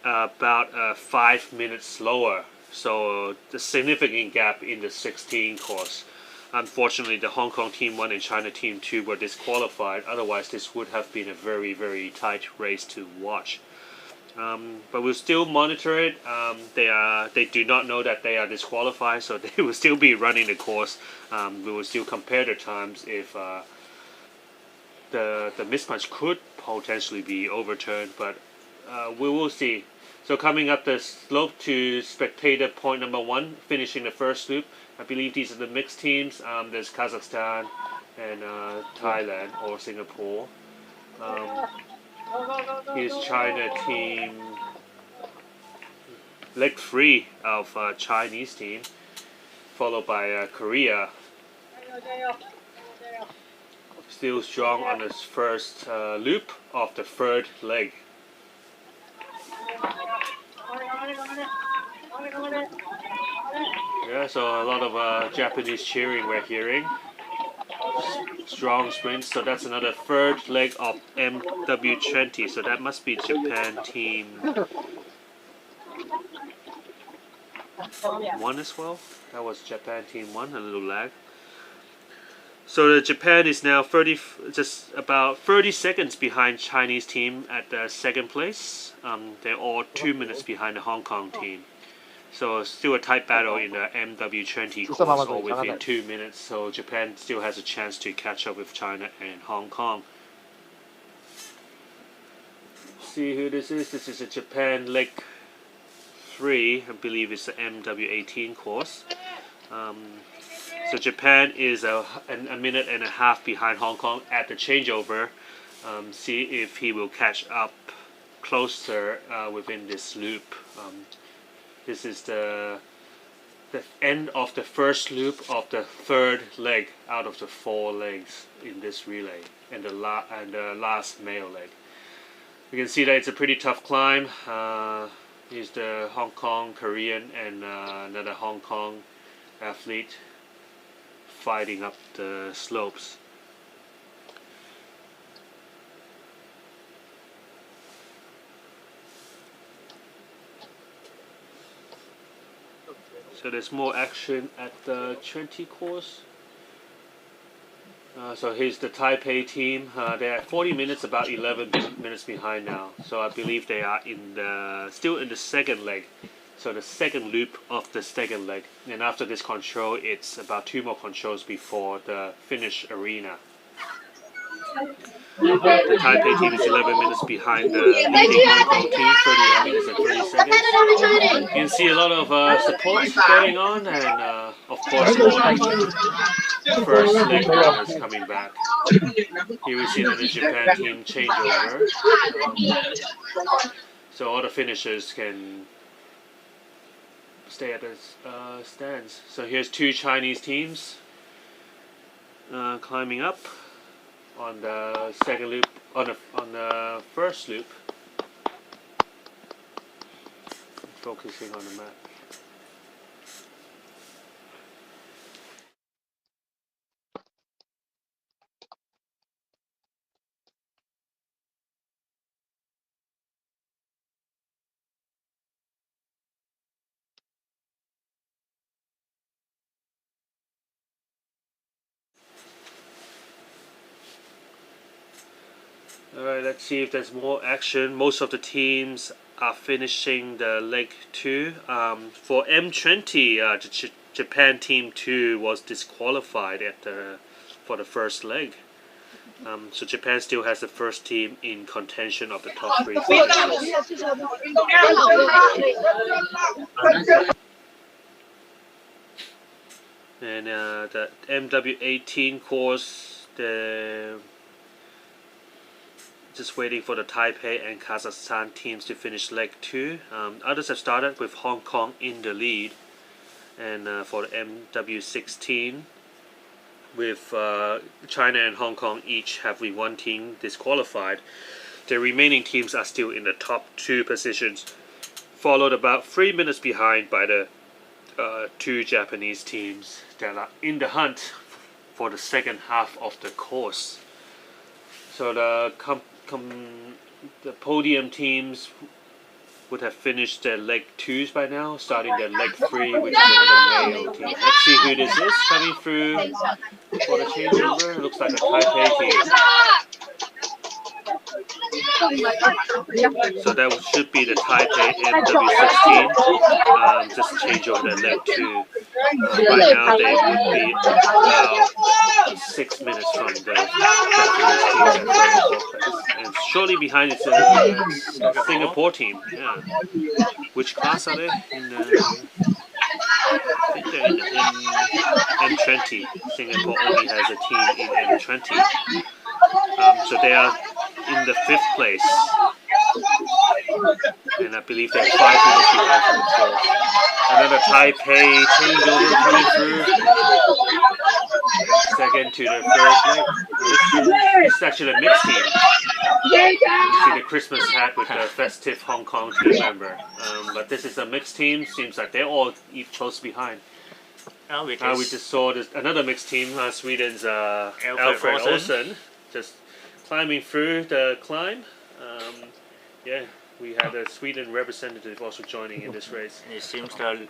About 5 minutes slower, so the significant gap in the 16 course. Unfortunately, the Hong Kong team 1 and China team 2 were disqualified. Otherwise, this would have been a very tight race to watch. But we'll still monitor it. They do not know that they are disqualified, so they will still be running the course. We will still compare the times if the mismatch could potentially be overturned, but we will see. So coming up the slope to spectator point number 1, finishing the first loop. I believe these are the mixed teams. There's Kazakhstan and Thailand or Singapore. Here's China team, leg 3 of Chinese team, followed by Korea. Still strong on this first loop of the third leg. Yeah, so a lot of Japanese cheering we're hearing. Strong sprints, so that's another third leg of MW20, so that must be Japan team 1 as well. That was Japan team 1, a little lag. So the Japan is now just about 30 seconds behind Chinese team at the second place. They're all 2 minutes behind the Hong Kong team. So still a tight battle in the MW20 course, all within 2 minutes. So Japan still has a chance to catch up with China and Hong Kong. See who this is. This is a Japan leg 3. I believe it's the MW18 course. So Japan is a minute and a half behind Hong Kong at the changeover. See if he will catch up closer within this loop. This is the end of the first loop of the third leg out of the 4 legs in this relay, and the last male leg. You can see that it's a pretty tough climb. Here's the Hong Kong, Korean, and another Hong Kong athlete fighting up the slopes. So there's more action at the 20 course. So here's the Taipei team. They're at 40 minutes, about 11 minutes behind now. So I believe they are still in the second leg. So the second loop of the second leg. And after this control, it's about 2 more controls before the finish arena. The Taipei team is 11 minutes behind the leading Hong Kong team, 39 minutes and 30 seconds. You can see a lot of support going on, and of course all the first leg runners coming back. Here we see another Japan team changeover. So all the finishers can stay at the stands. So here's 2 Chinese teams climbing up. on the second loop, on the first loop. Focusing on the map. Alright, let's see if there's more action. Most of the teams are finishing the leg 2. For M20, Japan team 2 was disqualified for the first leg. So Japan still has the first team in contention of the top 3 finishes. And the MW18 course, just waiting for the Taipei and Kazakhstan teams to finish leg 2. Others have started with Hong Kong in the lead. And for the MW16, with China and Hong Kong each having one team disqualified, the remaining teams are still in the top 2 positions, followed about 3 minutes behind by the 2 Japanese teams that are in the hunt for the second half of the course. So the podium teams would have finished their leg 2s by now, starting their leg 3, which is another male team. Let's see who this is coming through for the changeover. It looks like a Taipei team. So that should be the Taipei MW16. Just change over their leg 2. By now they would be about 6 minutes from the Japanese teams at third and fourth place. And shortly behind is a Singapore team. Yeah. Which class are they? I think they're in M20. Singapore only has a team in M20. So they are in the 5th place. And I believe they're 5 minutes behind from the 4th. Another Taipei changeover coming through. Second to the 3rd leg. This is actually a mixed team. You see the Christmas hat with the festive Hong Kong team member. But this is a mixed team. Seems like they're all close behind. We just saw another mixed team. Sweden's Alfred Olsen just climbing through the climb. Yeah, we had a Sweden representative also joining in this race. It seems maybe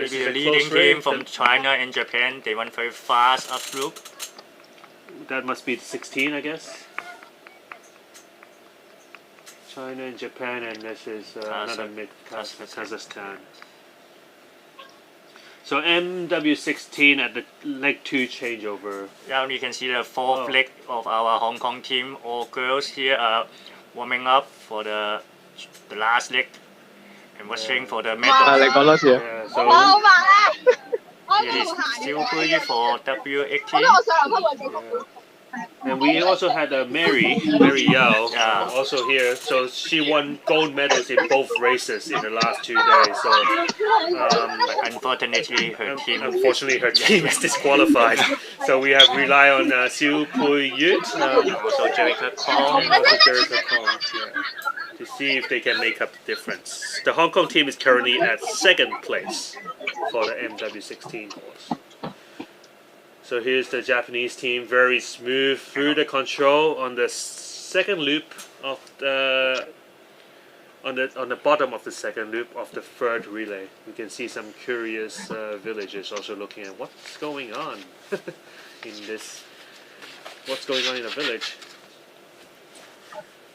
the leading team from China and Japan, they went very fast up loop. That must be 16, I guess. China and Japan, and this is another Kazakhstan. So MW16 at the leg 2 changeover. Now you can see the 4th leg of our Hong Kong team. All girls here are warming up for the last leg and watching for the medal. Yeah, so it is still good for W18. Yeah. And we also had Mary Yao also here. So she won gold medals in both races in the last 2 days. So unfortunately, her team is disqualified. So we have rely on Siu Pui Yut, also Jerica Kong, to see if they can make up the difference. The Hong Kong team is currently at 2nd place for the MW16 course. So here's the Japanese team, very smooth through the control on the second loop of on the bottom of the second loop of the 3rd relay. We can see some curious villagers also looking at what's going on what's going on in the village.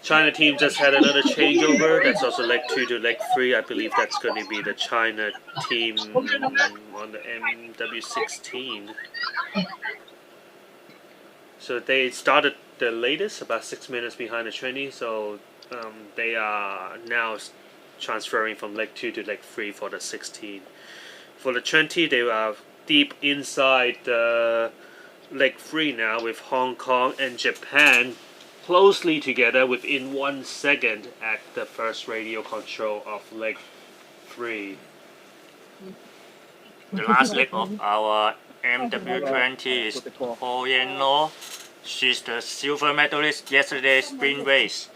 China team just had another changeover. That's also leg 2 to leg 3. I believe that's going to be the China team on the MW16. So they started the latest, about 6 minutes behind the 20. So they are now transferring from leg 2 to leg 3 for the 16. For the 20, they are deep inside the leg 3 now, with Hong Kong and Japan closely together within 1 second at the first radio control of leg 3. The last leg of our MW20 is Orienteering. she's the silver medalist yesterday's sprint race.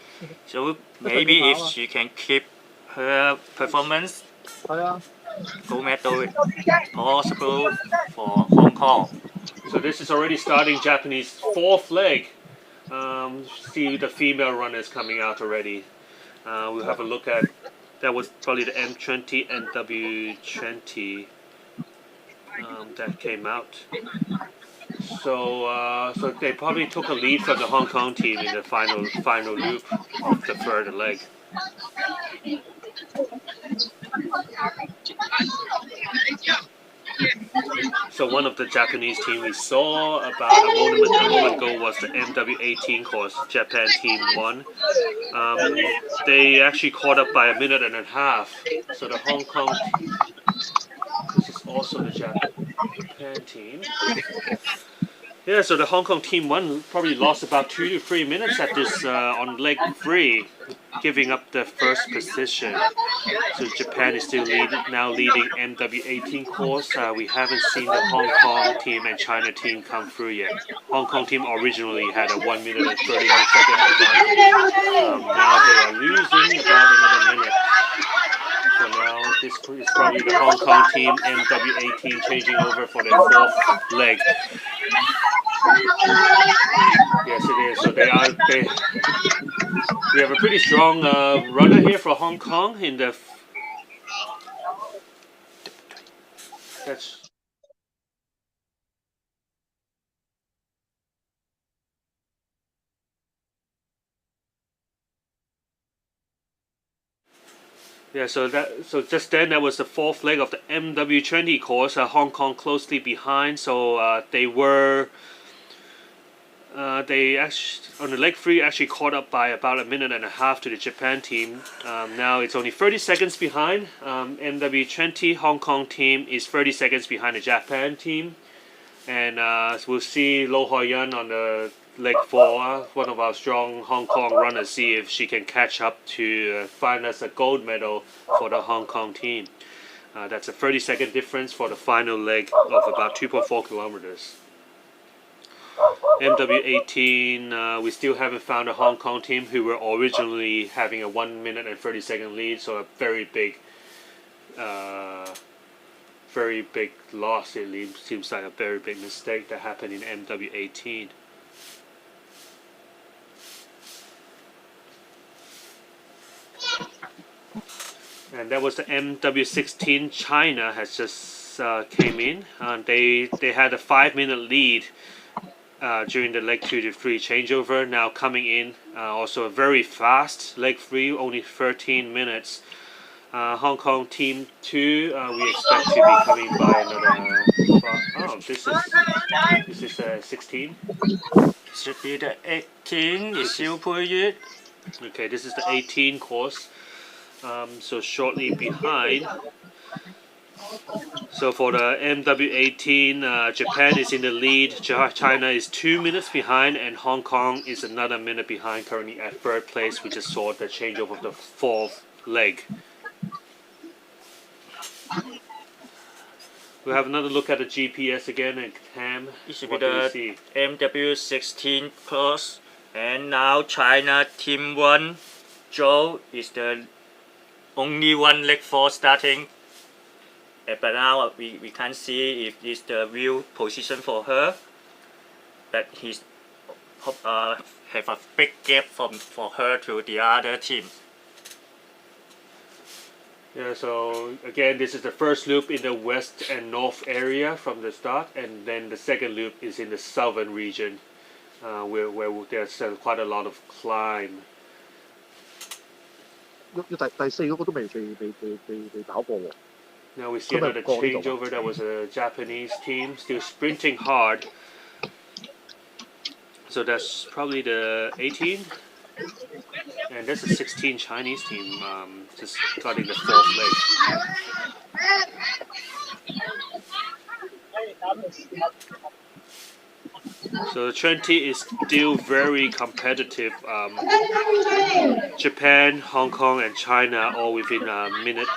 So maybe if she can keep her performance, 係啊， gold medal is possible for Hong Kong. So this is already starting Japanese fourth leg. See the female runners coming out already. We'll have a look at, that was probably the M20 and W20 that came out. So they probably took a lead from the Hong Kong team in the final loop of the third leg. So one of the Japanese team we saw about a moment ago was the MW18 course, Japan Team 1. They actually caught up by a minute and a half. So the Hong Kong, this is also the Japan team. Yeah, so the Hong Kong Team 1 probably lost about 2 to 3 minutes at this on leg 3, giving up the first position. So Japan is still now leading MW18 course. We haven't seen the Hong Kong team and China team come through yet. Hong Kong team originally had a 1 minute and 30-second advantage. Now they are losing about another minute. So now this is probably the Hong Kong team MW18 changing over for their fourth leg. Yes, it is. So we have a pretty strong runner here for Hong Kong in the. That's. Yeah, so just then that was the fourth leg of the MW20 course. Hong Kong closely behind, so they actually on the leg 3 actually caught up by about a minute and a half to the Japan team. Now it's only 30 seconds behind. MW20 Hong Kong team is 30 seconds behind the Japan team, and we'll see Lo Hoyan on the leg 4, one of our strong Hong Kong runners, see if she can catch up to find us a gold medal for the Hong Kong team. That's a 30-second difference for the final leg of about 2.4 kilometers. MW18, we still haven't found a Hong Kong team who were originally having a 1 minute and 30-second lead, so a very big loss. It seems like a very big mistake that happened in MW18. And that was the MW16. China has just came in. They had a 5-minute lead during the leg 2 to 3 changeover. Now coming in, also a very fast leg 3, only 13 minutes. Hong Kong team 2, we expect to be coming by another. This is 16. Should be the 18 is Xiu Puiyue. Okay, this is the 18 course. So shortly behind. So for the MW18, Japan is in the lead. China is 2 minutes behind, and Hong Kong is another minute behind, currently at third place. We just saw the changeover of the fourth leg. We'll have another look at the GPS again and Cam. It should What be do we the see? MW16 course, and now China Team 1, Zhou is the only one leg 4 starting. But now we can't see if it's the real position for her. But he's have a big gap for her to the other team. Yeah, so again, this is the first loop in the west and north area from the start, and then the second loop is in the southern region, where there's quite a lot of climb. 第四嗰個都未跑過喎。 Now we see another changeover. That was a Japanese team still sprinting hard. So that's probably the 18. And that's the 16 Chinese team just starting the fourth leg. So the 20 is still very competitive. Japan, Hong Kong, and China all within a minute.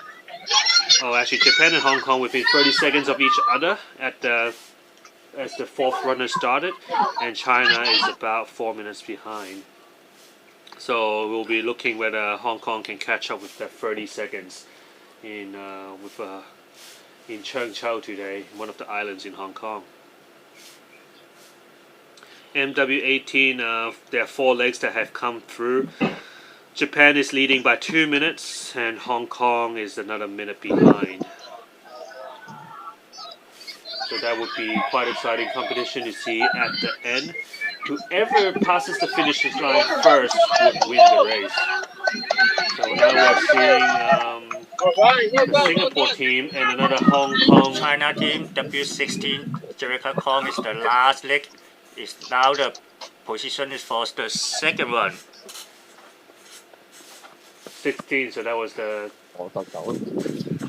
Oh, actually, Japan and Hong Kong within 30 seconds of each other at the as the fourth runner started, and China is about 4 minutes behind. So we'll be looking whether Hong Kong can catch up with that 30 seconds in Cheung Chau today, one of the islands in Hong Kong. MW18, there are 4 legs that have come through. Japan is leading by 2 minutes, and Hong Kong is another minute behind. So that would be quite exciting competition to see at the end. Whoever passes the finish line first would win the race. So now we're seeing the Singapore team and another Hong Kong. China team W16 Jerica Kong is the last leg. Is now the position is for the second one. 16, so that was the 我就走。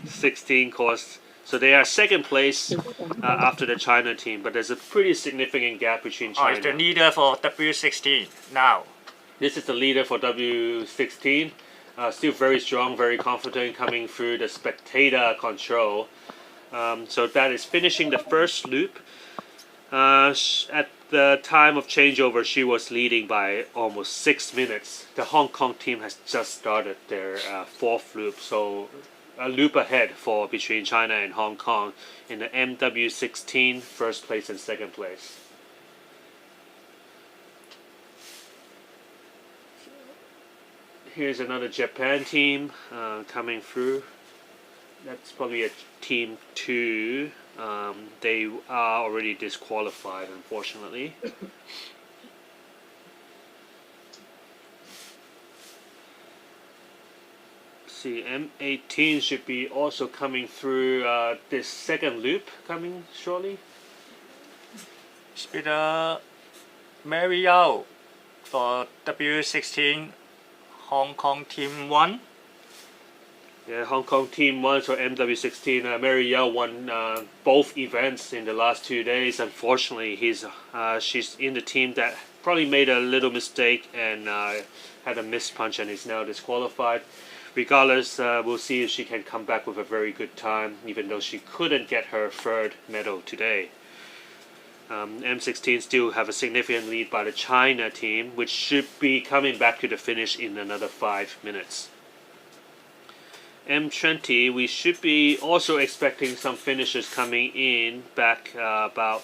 16 course. So they are second place after the China team, but there's a pretty significant gap between Oh, it's the China. leader for W16 now. This is the leader for W16. Still very strong, very confident coming through the spectator control. So that is finishing the first loop. At the time of changeover, she was leading by almost 6 minutes. The Hong Kong team has just started their fourth loop, so a loop ahead for between China and Hong Kong in the MW16, first place and second place. Here's another Japan team coming through. That's probably a team 2. They are already disqualified, unfortunately. See, M18 should be also coming through this second loop coming shortly. Speeder Mary Yao for W16 Hong Kong team 1. Yeah, Hong Kong team 1 for MW16. Mary Yao won both events in the last 2 days. Unfortunately, she's in the team that probably made a little mistake and had a missed punch and is now disqualified. Regardless, we'll see if she can come back with a very good time, even though she couldn't get her third medal today. M16 still have a significant lead by the China team, which should be coming back to the finish in another 5 minutes. M20, we should be also expecting some finishers coming in back about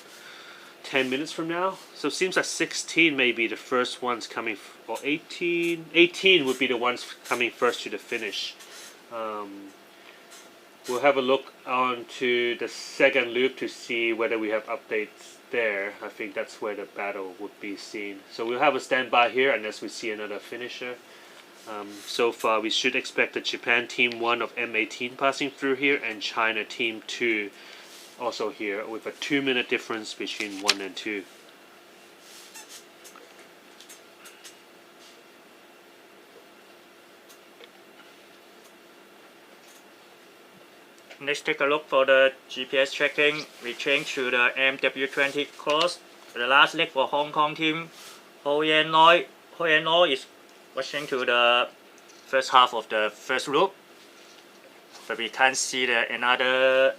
10 minutes from now. So it seems like 16 may be the first ones coming, or 18. 18 would be the ones coming first to the finish. We'll have a look onto the second loop to see whether we have updates there. I think that's where the battle would be seen. So we'll have a standby here unless we see another finisher. So far, we should expect the Japan Team 1 of M18 passing through here and China Team 2 also here with a 2-minute difference between 1 and 2. Let's take a look for the GPS tracking. We change to the MW20 course. The last leg for Hong Kong team, Ho Yan Loi is rushing to the first half of the first loop. But we can't see the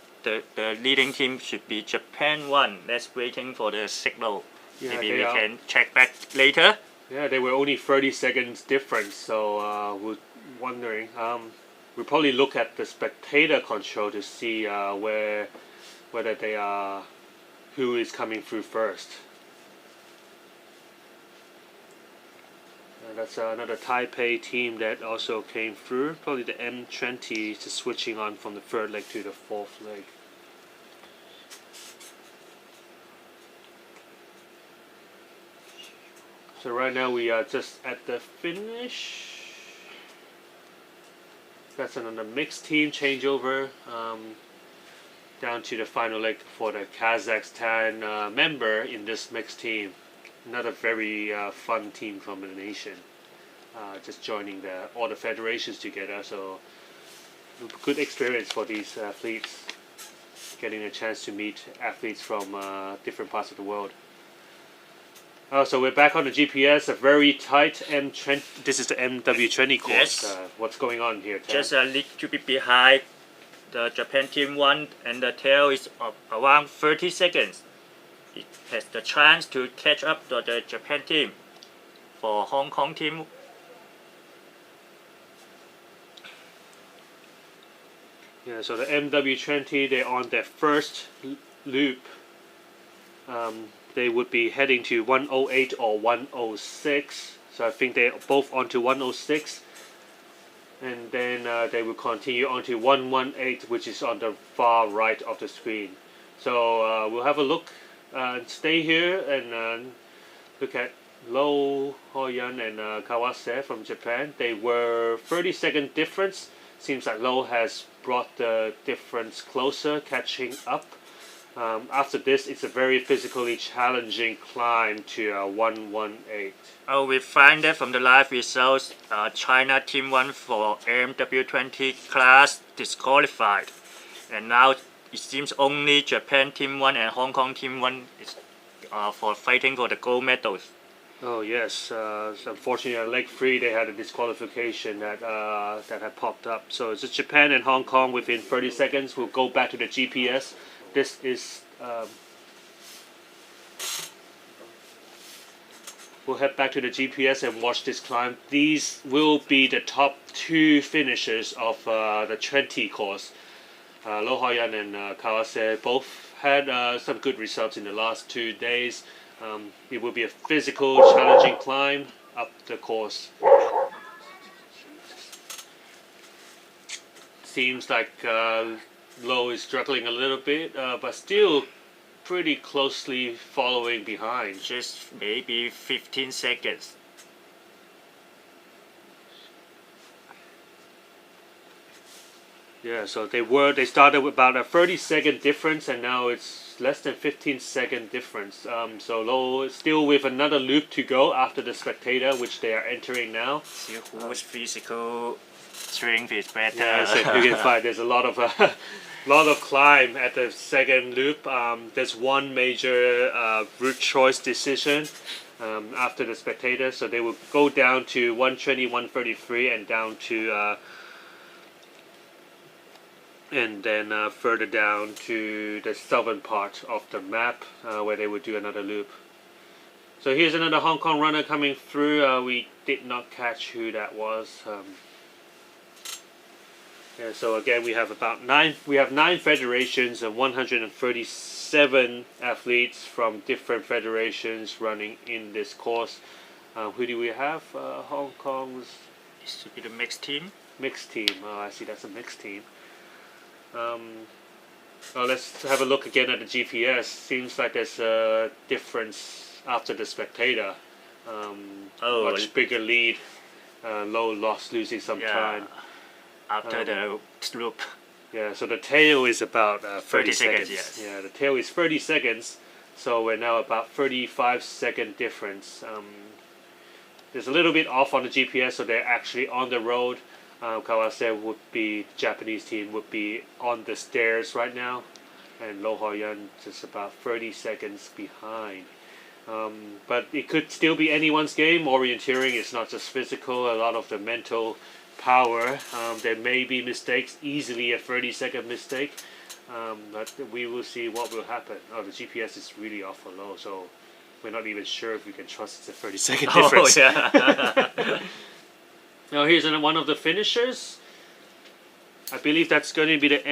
leading team should be Japan 1. Let's waiting for the signal. Yeah, Maybe we can check back later. Yeah, they were only 30 seconds difference, so we're wondering. We'll probably look at the spectator control to see whether they are who is coming through first. That's another Taipei team that also came through. Probably the M20 just switching on from the third leg to the fourth leg. So right now we are just at the finish. That's another mixed team changeover down to the final leg for the Kazakhstan member in this mixed team. Another very fun team combination. Just joining all the federations together, so good experience for these athletes. Getting a chance to meet athletes from different parts of the world. So we're back on the GPS, a very tight M20. This is the MW20 course. Yes. What's going on here, Ted? Just a little bit behind the Japan team 1, and the tail is around 30 seconds. it has the chance to catch up to the Japan team. For Hong Kong team, Yeah, so the MW20, they're on their first loop. They would be heading to 108 or 106. So I think they're both onto 106. And then they will continue onto 118, which is on the far right of the screen. So we'll have a look, stay here and look at Lo Hoyan and Kawase from Japan. They were 30-second difference. Seems like Lo has brought the difference closer, catching up. After this, it's a very physically challenging climb to 118. oh, we find that from the live results, China Team 1 for MW20 class disqualified. And now it seems only Japan Team 1 and Hong Kong Team 1 is for fighting for the gold medals. Oh yes, so unfortunately on leg 3 they had a disqualification that had popped up. So it's just Japan and Hong Kong within 30 seconds. We'll go back to the GPS. This is we'll head back to the GPS and watch this climb. These will be the top 2 finishers of the 20 course. Lo Hoyan and Kawase both had some good results in the last 2 days. It will be a physical, challenging climb up the course. Seems like Lo is struggling a little bit, but still pretty closely following behind. Just maybe 15 seconds. Yeah, so they started with about a 30-second difference, and now it's less than 15-second difference. So Lo is still with another loop to go after the spectator, which they are entering now. See whose physical strength is better. Yeah, so you can find there's a lot of climb at the second loop. There's one major route choice decision after the spectator, so they will go down to 120, 133, and down to and then further down to the southern part of the map where they would do another loop. So here's another Hong Kong runner coming through. We did not catch who that was. Yeah, so again, we have about 9 federations and 137 athletes from different federations running in this course. Who do we have? Hong Kong's This should be the mixed team. mixed team. Oh, I see, that's a mixed team. Let's have a look again at the GPS. Seems like there's a difference after the spectator. Much bigger lead. Lo losing some time. After the loop. Yeah, so the tail is about 30 seconds. Yes. Yeah, the tail is 30 seconds. So we're now about 35-second difference. There's a little bit off on the GPS, so they're actually on the road. Kawase would be, Japanese team would be on the stairs right now, and Lo Hoyan just about 30 seconds behind. But it could still be anyone's game. Orienteering is not just physical, a lot of the mental power. There may be mistakes, easily a 30-second mistake, but we will see what will happen. Oh, the GPS is really off for Lo, so we're not even sure if we can trust it's a 30-second difference. Oh, yeah. Now here's one of the finishers. I believe that's going to be the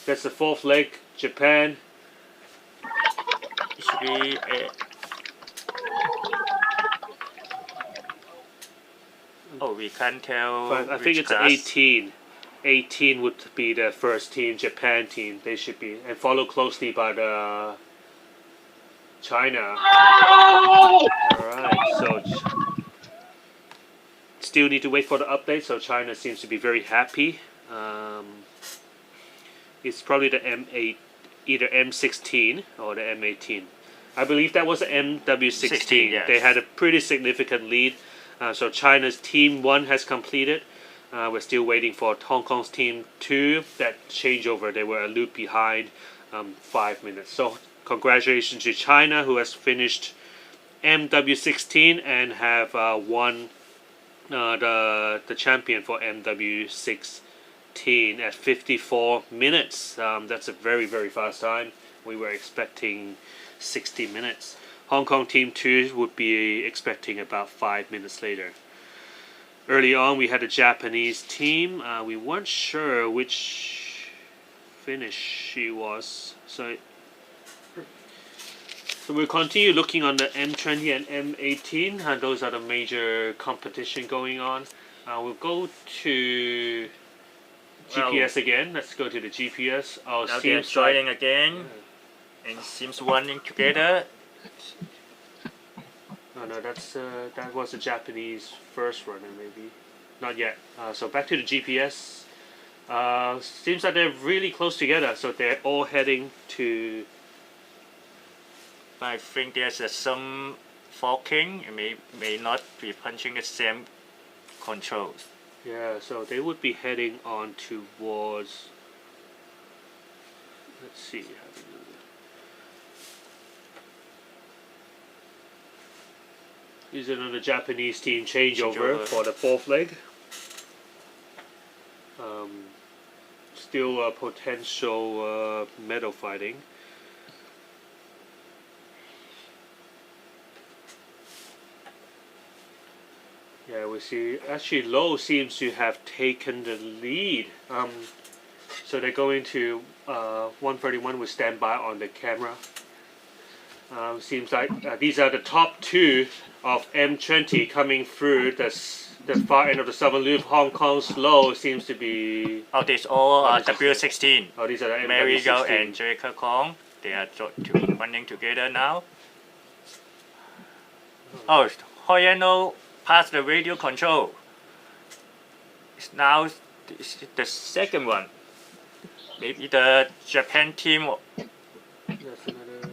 that's the 4th leg, Japan. It should be we can't tell. But I think it's class. 18. 18 would be the first team, Japan team. They should be, and followed closely by the China. Alright, so still need to wait for the update, so China seems to be very happy. It's probably the M8, either M16 or the M18. I believe that was the MW16. 16, yes. They had a pretty significant lead. So China's team 1 has completed. We're still waiting for Hong Kong's team 2. That changeover, they were a loop behind, 5 minutes. So congratulations to China, who has finished MW16 and have won the champion for MW16 at 54 minutes. That's a very, very fast time. We were expecting 60 minutes. Hong Kong team 2 would be expecting about 5 minutes later. Early on, we had a Japanese team. We weren't sure which finish she was. So we'll continue looking on the M20 and M18. Those are the major competition going on. We'll go to GPS again. Let's go to the GPS. Now they're joining again and seems running together. No, that was a Japanese first runner, maybe. Not yet. So back to the GPS. Seems like they're really close together, so they're all heading to. I think there's some forking. It may not be punching the same controls. Yeah, so they would be heading on towards. Let's see. Is another Japanese team changeover for the fourth leg. Still a potential medal fighting. Yeah, we see actually Low seems to have taken the lead. So they're going to 131 with standby on the camera. Seems like these are the top two of M20 coming through the far end of the southern loop. Hong Kong's Low seems to be. Oh, these all are W16. Oh, these are the Mary Gao W16. and Jericho Kong. They are running together now. Oh, Hoyano passed the radio control. It's now the second one. Maybe the Japan team. That's another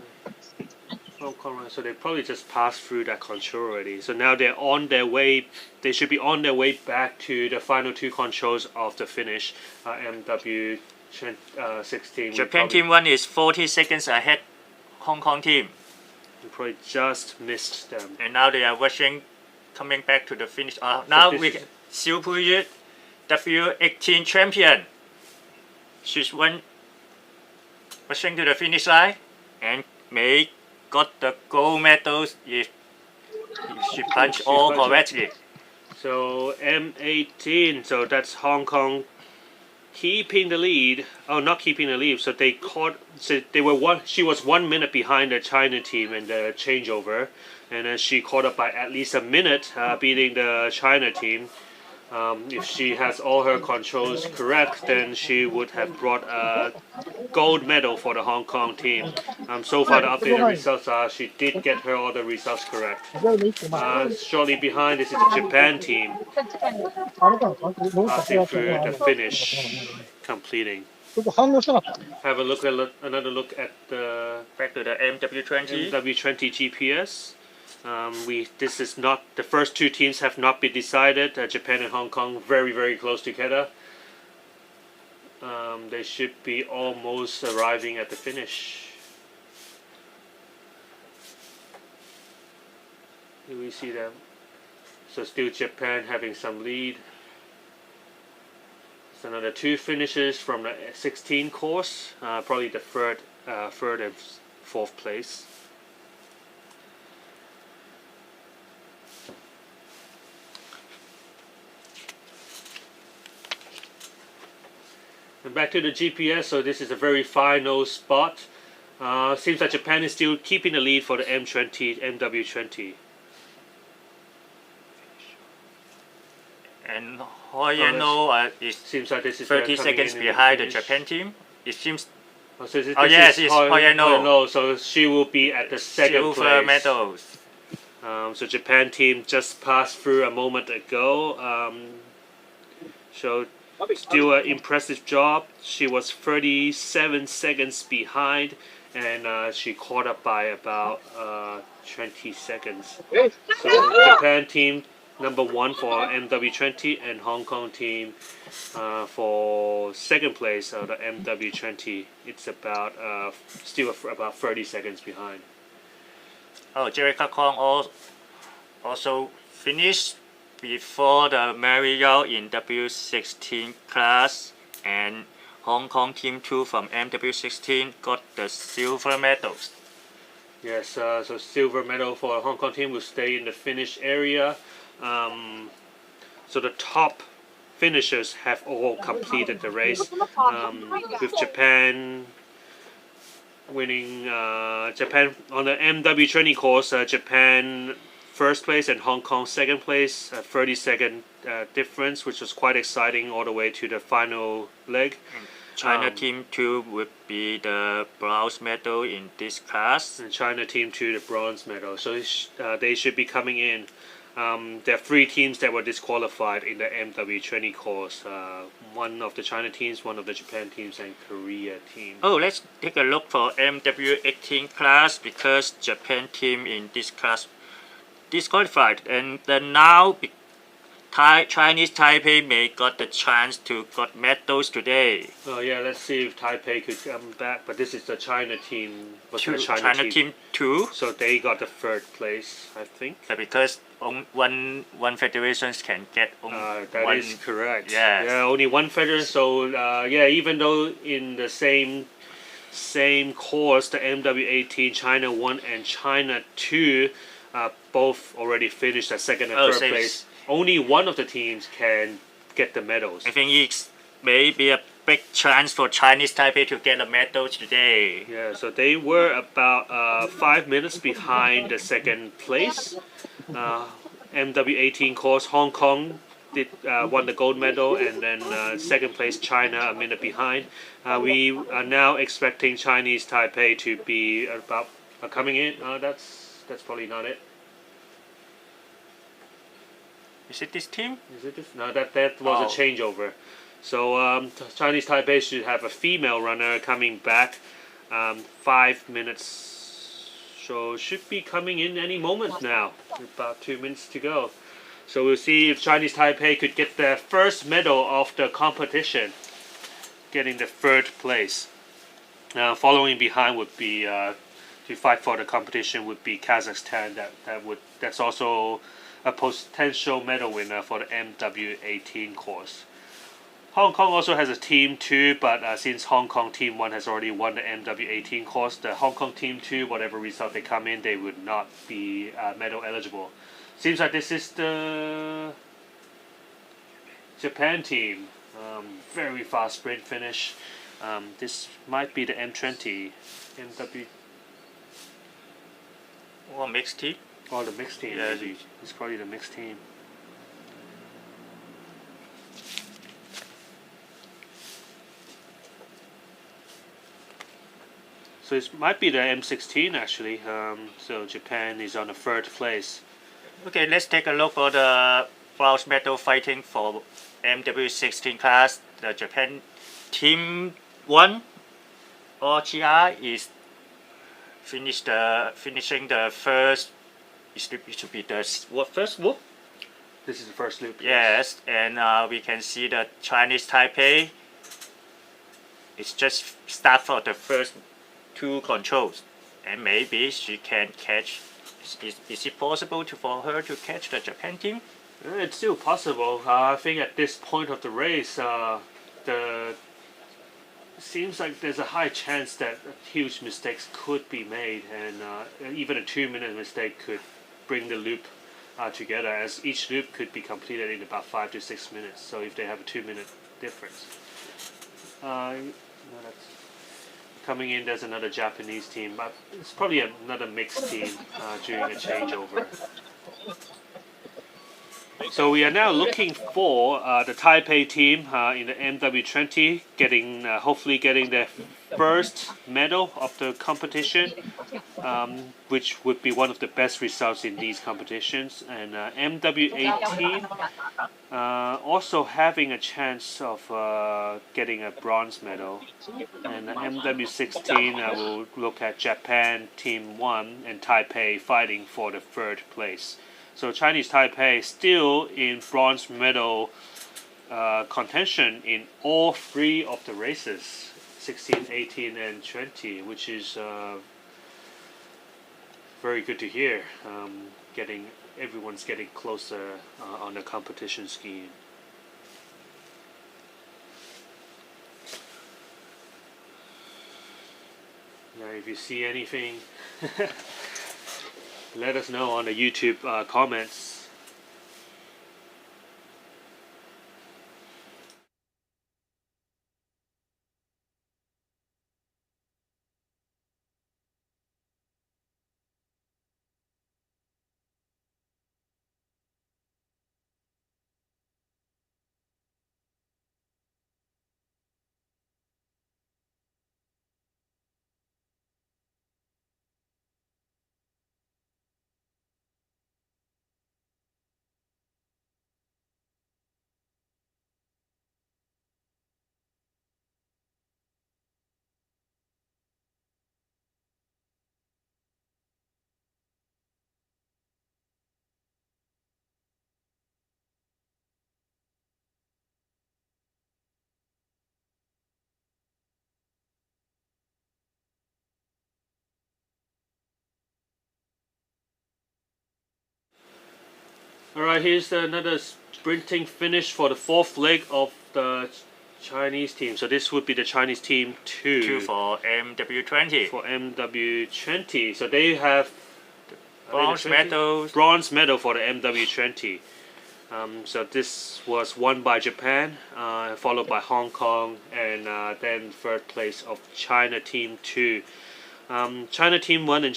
Hong Kong run. So they probably just passed through that control already. So now they're on their way. They should be on their way back to the final two controls of the finish. MW16. Japan team 1 is 40 seconds ahead Hong Kong team. We probably just missed them. And now they are rushing, coming back to the finish. Now we Xiu Puyu, W18 champion. She's rushing to the finish line and may got the gold medals if she punched all correctly. So M18, so that's Hong Kong keeping the lead. Oh, not keeping the lead. So they caught. So they were one. She was 1 minute behind the China team in the changeover, and then she caught up by at least a minute, beating the China team. If she has all her controls correct, then she would have brought a gold medal for the Hong Kong team. So far, the updated results are she did get all the results correct. Shortly behind, this is the Japan team. Passing through the finish, completing. Have a look at another look at the Back to the MW20. MW20 GPS. This is not the first two teams have not been decided. Japan and Hong Kong very close together. They should be almost arriving at the finish. Do we see them? So still Japan having some lead. It's another two finishes from the 16 course. Probably the third and fourth place. And back to the GPS, so this is a very final spot. Seems like Japan is still keeping the lead for the MW20. And Hoyano is Seems like this is 30 seconds behind the Japan team. It seems. Yes, it's Hoyano. So she will be at the second Silver place. medals. So Japan team just passed through a moment ago. So still an impressive job. She was 37 seconds behind, and she caught up by about 20 seconds. So Japan team #1 for MW20 and Hong Kong team for second place of the MW20. It's about still about 30 seconds behind. Oh, Jericho Kong also finished before the Mary Yao in W16 class, and Hong Kong Team 2 from MW16 got the silver medals. Yes, so silver medal for Hong Kong team will stay in the finish area. So the top finishers have all completed the race, with Japan winning. Japan on the MW20 course, Japan first place and Hong Kong second place, 30-second difference, which was quite exciting all the way to the final leg. China Team 2 would be the bronze medal in this class. And China Team 2 the bronze medal. So they should be coming in. There are 3 teams that were disqualified in the MW20 course. One of the China teams, one of the Japan teams, and Korea team. Oh, let's take a look for MW18 class because Japan team in this class disqualified, and then now Chinese Taipei may got the chance to got medals today. Oh yeah, let's see if Taipei could come back. But this is the China team. China team 2. So they got the 3rd place, I think. But because one federations can get only that one, is correct. Yes. Yeah, only one federation. So yeah, even though in the same course, the MW18 China 1 and China 2 both already finished at 2nd and 3rd place. Only one of the teams can get the medals. I think it's maybe a big chance for Chinese Taipei to get a medal today. Yeah, so they were about 5 minutes behind the 2nd place. MW18 course, Hong Kong won the gold medal, and then 2nd place China a minute behind. We are now expecting Chinese Taipei to be about coming in. That's probably not it. Is it this team? Is it this? No, that was a changeover. So Chinese Taipei should have a female runner coming back 5 minutes. So should be coming in any moment now. About 2 minutes to go. So we'll see if Chinese Taipei could get their first medal of the competition, getting the 3rd place. Following behind would be to fight for the competition would be Kazakhstan. That's also a potential medal winner for the MW18 course. Hong Kong also has a Team 2, but since Hong Kong Team 1 has already won the MW18 course, the Hong Kong Team 2, whatever result they come in, they would not be medal eligible. Seems like this is the Japan team. Very fast sprint finish. This might be the M20, MW. Or mixed team? Or the mixed team. Yeah, maybe. It's probably the mixed team. So it might be the M16 actually. So Japan is on the 3rd place. Okay, let's take a look for the bronze medal fighting for MW16 class. The Japan Team 1 OGR is finishing the first. It should be the first loop. This is the first loop. Yes, and we can see the Chinese Taipei. It's just start for the first 2 controls, and maybe she can catch. Is it possible for her to catch the Japan team? It's still possible. I think at this point of the race, seems like there's a high chance that huge mistakes could be made, and even a 2-minute mistake could bring the loop together, as each loop could be completed in about 5 to 6 minutes. So if they have a 2-minute difference, that's coming in. There's another Japanese team, but it's probably another mixed team during a changeover. So we are now looking for the Taipei team in the MW20 hopefully getting their first medal of the competition, which would be one of the best results in these competitions. And MW18 also having a chance of getting a bronze medal. And MW16 will look at Japan Team 1 and Taipei fighting for the 3rd place. So Chinese Taipei still in bronze medal contention in all 3 of the races, 16, 18, and 20, which is very good to hear. Everyone's getting closer on the competition scheme. If you see anything, let us know on the YouTube comments. Alright, here's another sprinting finish for the fourth leg of the Chinese team. So this would be the Chinese team 2. 2 for MW20. For MW20. So they have Bronze medals. Bronze medal for the MW20. So this was won by Japan, followed by Hong Kong, and then third place of China team 2. China team 1 and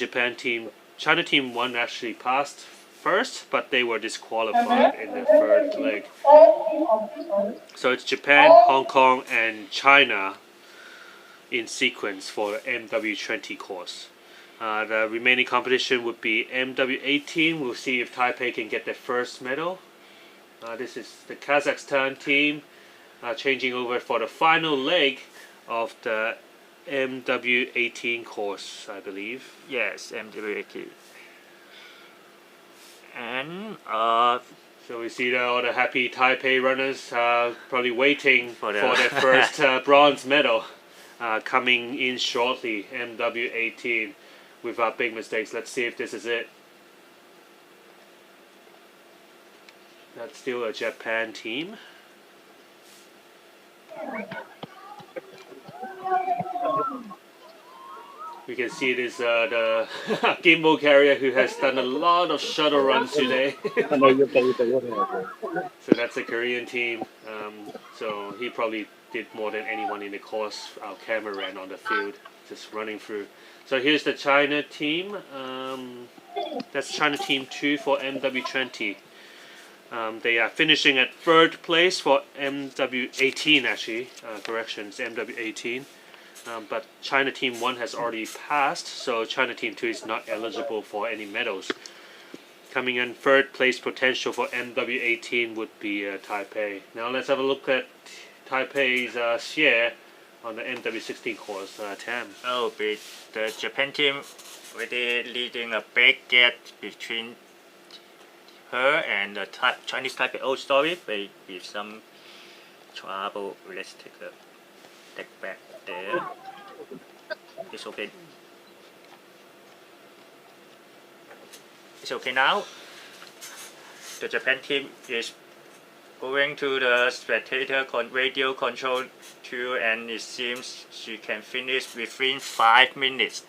China team 1 actually passed first, but they were disqualified in the third leg. So it's Japan, Hong Kong, and China in sequence for the MW20 course. The remaining competition would be MW18. We'll see if Taipei can get their first medal. This is the Kazakhstan team changing over for the final leg of the MW18 course, I believe. Yes, MW18. And so we see all the happy Taipei runners probably waiting for their first bronze medal coming in shortly. MW18 without big mistakes. Let's see if this is it. That's still a Japan team. We can see this the gimbal carrier who has done a lot of shuttle runs today. So that's a Korean team. So he probably did more than anyone in the course. Our cameraman on the field, just running through. So here's the China team. That's China team 2 for MW20. They are finishing at third place for MW18 actually. Corrections, MW18. But China team 1 has already passed, so China team 2 is not eligible for any medals. Coming in third place potential for MW18 would be Taipei. Now let's have a look at Taipei's share on the MW16 course. Tam. oh, but the Japan team already leading a big gap between her and the Chinese Taipei old story, but with some trouble. Let's take back there. It's okay. It's okay now. The Japan team is going to the spectator radio control too, and it seems she can finish within 5 minutes,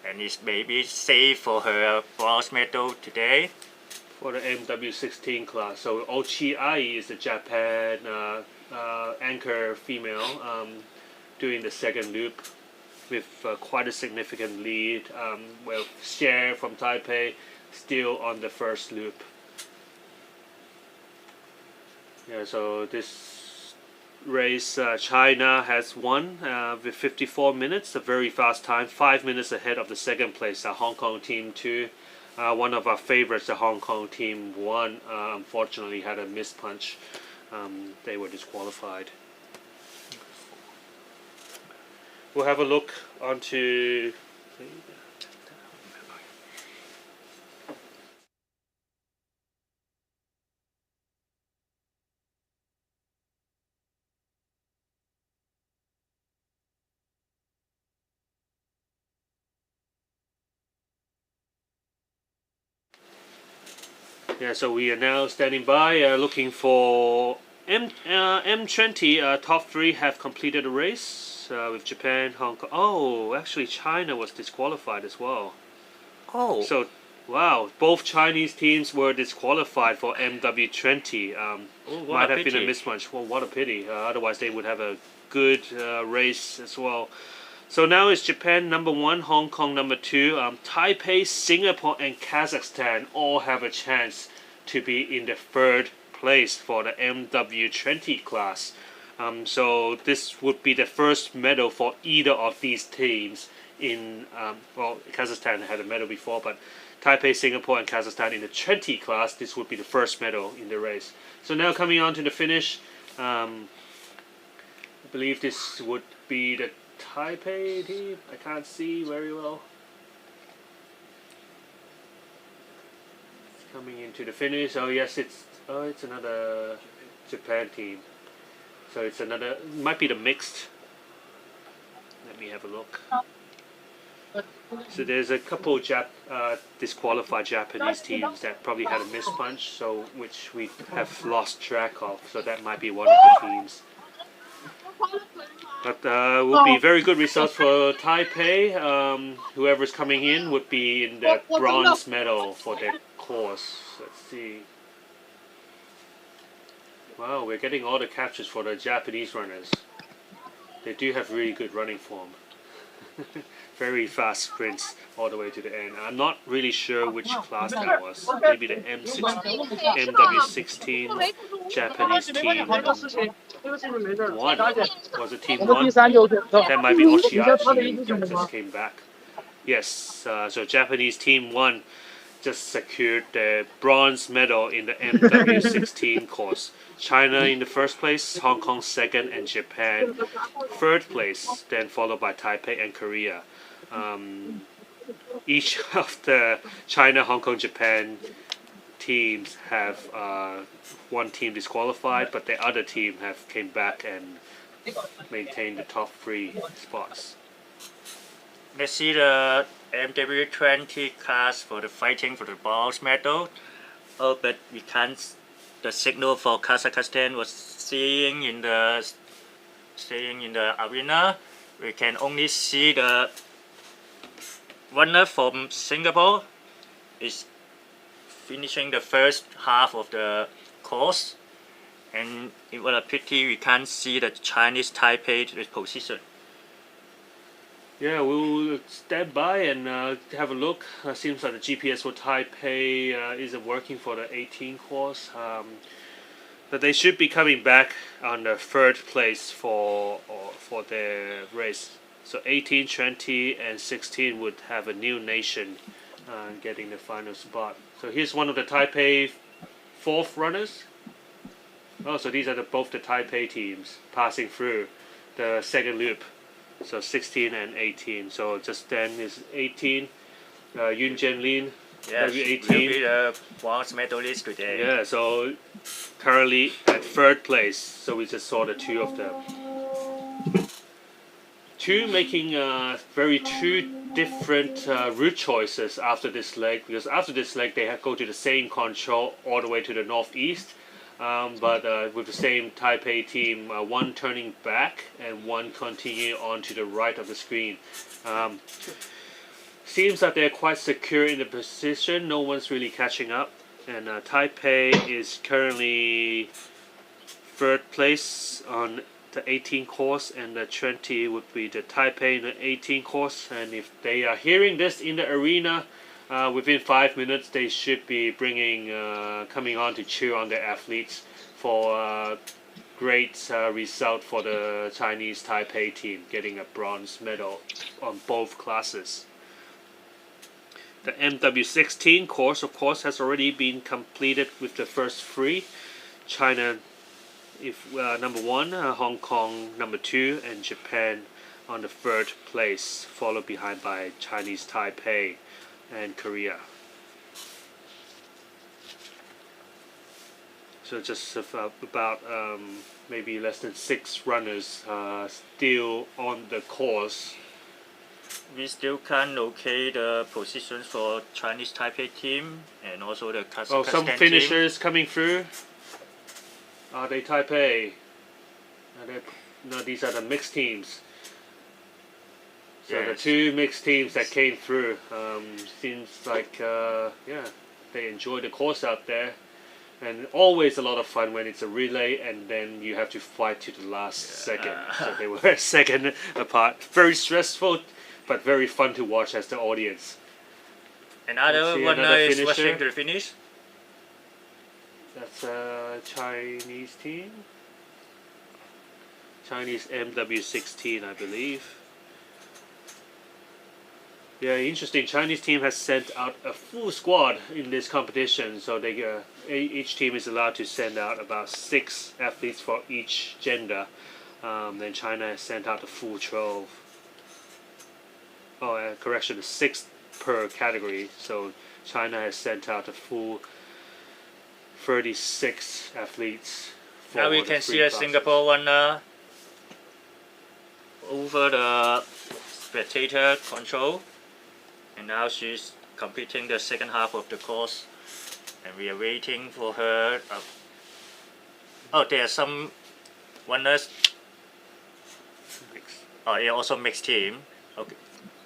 and it's maybe safe for her bronze medal today. For the MW16 class, so Ochi Ai is the Japan anchor female doing the second loop with quite a significant lead. Well, share from Taipei still on the first loop. Yeah, so this race China has won with 54 minutes, a very fast time, 5 minutes ahead of the second place Hong Kong team 2. One of our favorites, the Hong Kong team 1, unfortunately had a missed punch. They were disqualified. We'll have a look onto. Yeah, so we are now standing by, looking for M20. Top 3 have completed the race. race with Japan, Hong Kong. Oh, actually, China was disqualified as well. Oh, So, wow, both Chinese teams were disqualified for MW20. what Might a have been a pity. mismatch. Well, what a pity. Otherwise, they would have a good race as well. So now it's Japan number 1, Hong Kong number 2. Taipei, Singapore, and Kazakhstan all have a chance to be in the 3rd place for the MW20 class. So this would be the first medal for either of these teams in, well, Kazakhstan had a medal before, but Taipei, Singapore, and Kazakhstan in the 20 class, this would be the first medal in the race. So now coming on to the finish, I believe this would be the Taipei team. I can't see very well. It's coming into the finish. Oh yes, it's another Japan team. So it's another, might be the mixed. Let me have a look. So there's a couple disqualified Japanese teams that probably had a mispunch, so which we have lost track of. So that might be one of the teams. But would be very good results for Taipei. Whoever's coming in would be in the bronze medal for their course. Let's see. Wow, we're getting all the captures for the Japanese runners. They do have really good running form. Very fast sprints all the way to the end. I'm not really sure which class that was. Maybe the MW16 Japanese team 1. Was it team 1? That might be Oshiachi that just came back. Yes, so Japanese team 1 just secured the bronze medal in the MW16 course. China in the 1st place, Hong Kong 2nd, and Japan 3rd place, then followed by Taipei and Korea. Each of the China, Hong Kong, Japan teams have one team disqualified, but the other team have came back and maintained the top 3 spots. Let's see the MW20 class for the fighting for the bronze medal. Oh, but we can't. The signal for Kazakhstan was staying in the arena. We can only see the runner from Singapore is finishing the first half of the course, and it was a pity we can't see the Chinese Taipei position. Yeah, we'll stand by and have a look. Seems like the GPS for Taipei isn't working for the 18 course. But they should be coming back on the 3rd place for their race. So 18, 20, and 16 would have a new nation getting the final spot. So here's one of the Taipei 4th runners. Oh, so these are both the Taipei teams passing through the 2nd loop. So 16 and 18. So just then is 18. Yun Jianlin, Yes, W18. will be the bronze medalist today. Yeah, so currently at 3rd place. So we just saw the 2 of them. 2 making very 2 different route choices after this leg, because after this leg they go to the same control all the way to the northeast. But with the same Taipei team, one turning back and one continuing on to the right of the screen. Seems that they're quite secure in the position. No one's really catching up. And Taipei is currently 3rd place on the 18 course, and the 20 would be the Taipei in the 18 course. And if they are hearing this in the arena, within 5 minutes, they should be coming on to cheer on their athletes for great result for the Chinese Taipei team, getting a bronze medal on both classes. The MW16 course, of course, has already been completed with the first 3. China, number 1, Hong Kong number 2, and Japan on the 3rd place, followed behind by Chinese Taipei and Korea. So just about maybe less than 6 runners still on the course. We still can't locate the positions for Chinese Taipei team and also the Kazakhstan Oh, some finishers coming through. Are they Taipei? No, these are the mixed teams. So the Yes. two mixed teams that came through seems like yeah, they enjoy the course out there, and always a lot of fun when it's a relay and then you have to fight to the last second. So they were a second apart. Very stressful, but very fun to watch as the audience. Another see runner another is finisher. rushing to the finish. That's a Chinese team. Chinese MW16, I believe. Yeah, interesting. Chinese team has sent out a full squad in this competition, so they each team is allowed to send out about 6 athletes for each gender. Then China has sent out a full 12. Oh, correction, 6 per category. So China has sent out a full 36 athletes. For Now we the can three see a classes. Singapore runner over the spectator control, and now she's completing the second half of the course, and we are waiting for her. Oh, there are some runners. Oh, yeah, also mixed team. Okay.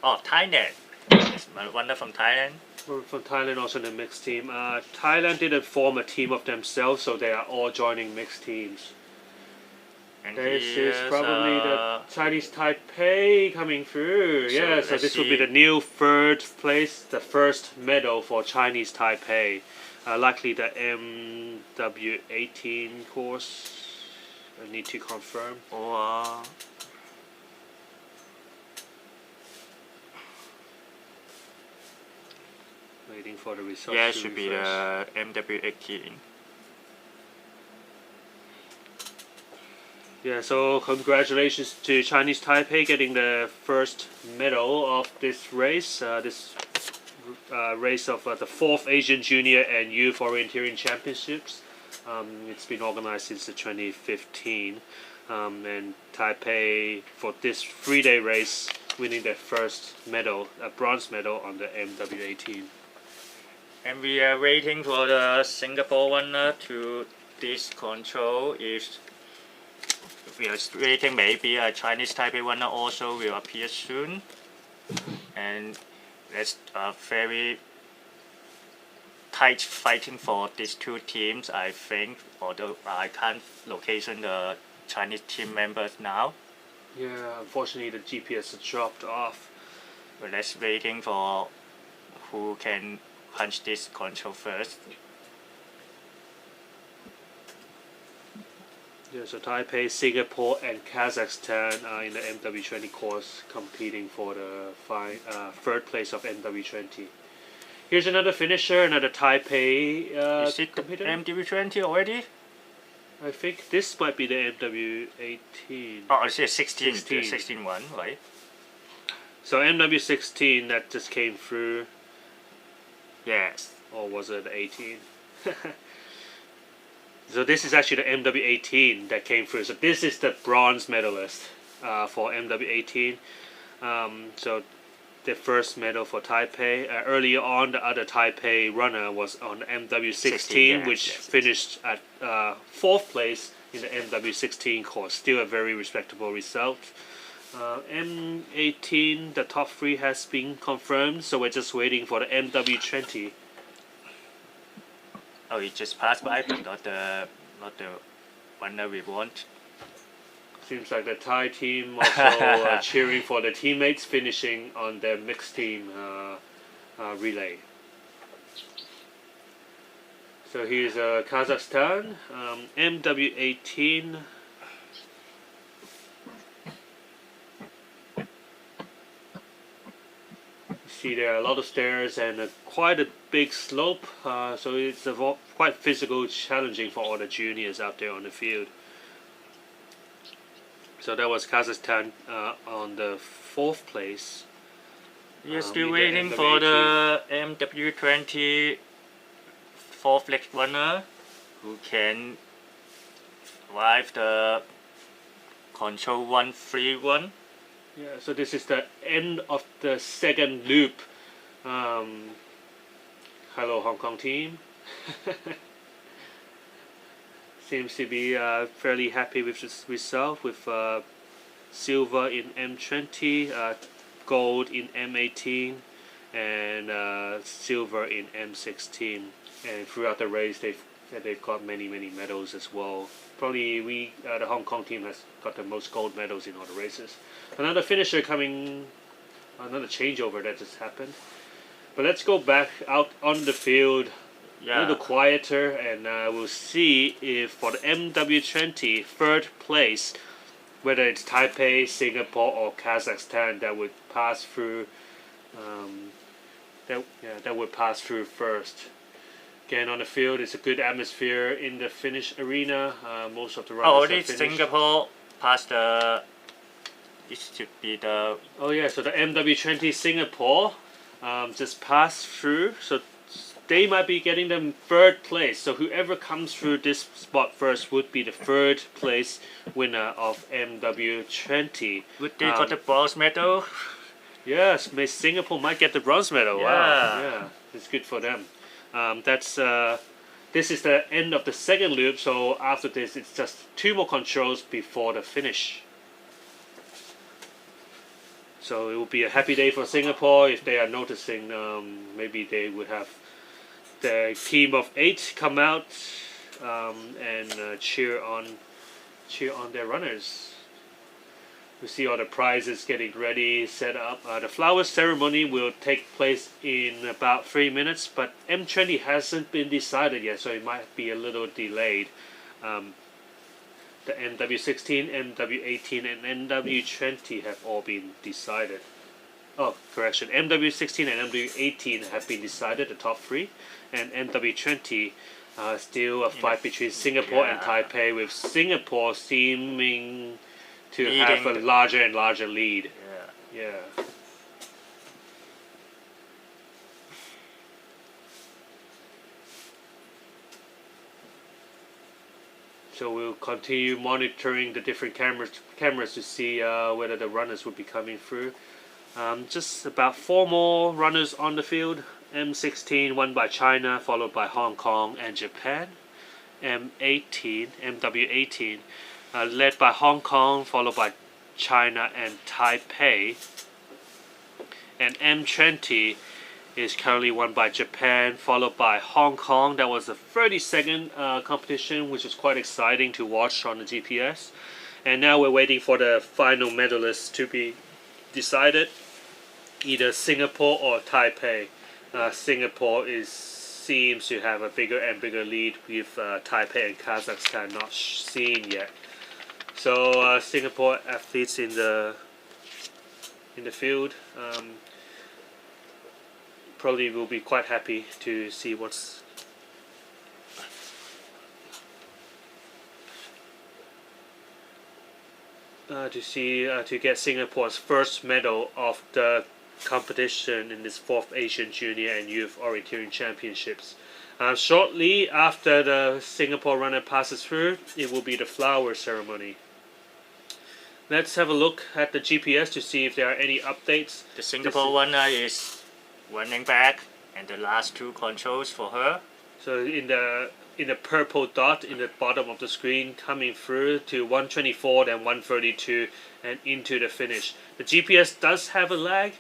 Oh, Thailand. It's a runner from Thailand. From Thailand, also the mixed team. Thailand didn't form a team of themselves, so they are all joining mixed teams. And This is here's, probably the Chinese Taipei coming through. Yeah, so let's this will be see. the new third place, the first medal for Chinese Taipei. Likely the MW18 course. I need to confirm. Or Waiting for the results. yeah, it to should be refresh. the MW18. Yeah, so congratulations to Chinese Taipei getting the first medal of this race. This race of the 4th Asian Junior and Youth Orienteering Championships. It's been organized since 2015. And Taipei, for this 3-day race, winning their first medal, a bronze medal on the MW18. And we are waiting for the Singapore runner to this control. If we are waiting, maybe a Chinese Taipei runner also will appear soon. And that's a very tight fighting for these two teams, I think. Although I can't location the Chinese team members now. Yeah, unfortunately the GPS dropped off. But let's waiting for who can punch this control first. Yeah, so Taipei, Singapore, and Kazakhstan are in the MW20 course competing for the 3rd place of MW20. Here's another finisher, another Taipei Is it the competitor. MW20 already? I think this might be the MW18. Oh, it's a 16, 16. 16 one, right? So MW16 that just came through, Yes. or was it 18? So this is actually the MW18 that came through. So this is the bronze medalist for MW18. So the first medal for Taipei. Earlier on, the other Taipei runner was on MW16, 16, yes, which yes. finished at 4th place in the MW16 course. Still a very respectable result. M18, the top 3 has been confirmed, so we're just waiting for the MW20. Oh, it just passed by, but not the one that we want. Seems like the Thai team also cheering for the teammates finishing on their mixed team relay. So here's Kazakhstan, MW18. See, there are a lot of stairs and quite a big slope, so it's quite physical, challenging for all the juniors out there on the field. So that was Kazakhstan on the 4th place. We are still in the waiting for the MW20 4th leg runner who can drive the control 131. Yeah, so this is the end of the second loop. Hello, Hong Kong team. Seems to be fairly happy with this result, with silver in M20, gold in M18 and silver in M16. And throughout the race, they've got many medals as well. Probably the Hong Kong team has got the most gold medals in all the races. Another finisher coming, another changeover that just happened. But let's go back out on the field, a little quieter, and we'll see if for the MW20 third place, whether it's Taipei, Singapore, or Kazakhstan that would pass through. That would pass through first. Again, on the field, it's a good atmosphere in the finish arena. Most of the runners have finished. Singapore passed the. It should be the. Oh yeah, so the MW20 Singapore just passed through. So they might be getting them third place. So whoever comes through this spot first would be the third place winner of MW20. Would they got the bronze medal? Yes, Singapore might get the bronze medal. Yeah. Wow, yeah, it's good for them. This is the end of the second loop, so after this it's just 2 more controls before the finish. So it will be a happy day for Singapore if they are noticing. Maybe they would have the team of 8 come out and cheer on their runners. We see all the prizes getting ready, set up. The flower ceremony will take place in about 3 minutes, but M20 hasn't been decided yet, so it might be a little delayed. The MW16, MW18, and MW20 have all been decided. Oh, correction. MW16 and MW18 have been decided, the top 3, and MW20 still a fight between Singapore and Taipei, with Singapore seeming to have a larger and larger lead. Yeah. So we'll continue monitoring the different cameras to see whether the runners will be coming through. Just about 4 more runners on the field. M16 won by China, followed by Hong Kong and Japan. MW18 led by Hong Kong, followed by China and Taipei. And M20 is currently won by Japan, followed by Hong Kong. That was a 30-second competition, which was quite exciting to watch on the GPS. And now we're waiting for the final medalists to be decided, either Singapore or Taipei. Singapore seems to have a bigger and bigger lead, with Taipei and Kazakhstan not seen yet. So Singapore athletes in the field probably will be quite happy to see what's to get Singapore's first medal of the competition in this 4th Asian Junior and Youth Orienteering Championships. Shortly after the Singapore runner passes through, it will be the flower ceremony. Let's have a look at the GPS to see if there are any updates. The Singapore runner is running back, and the last 2 controls for her. So in the purple dot in the bottom of the screen, coming through to 124, then 132, and into the finish. The GPS does have a lag,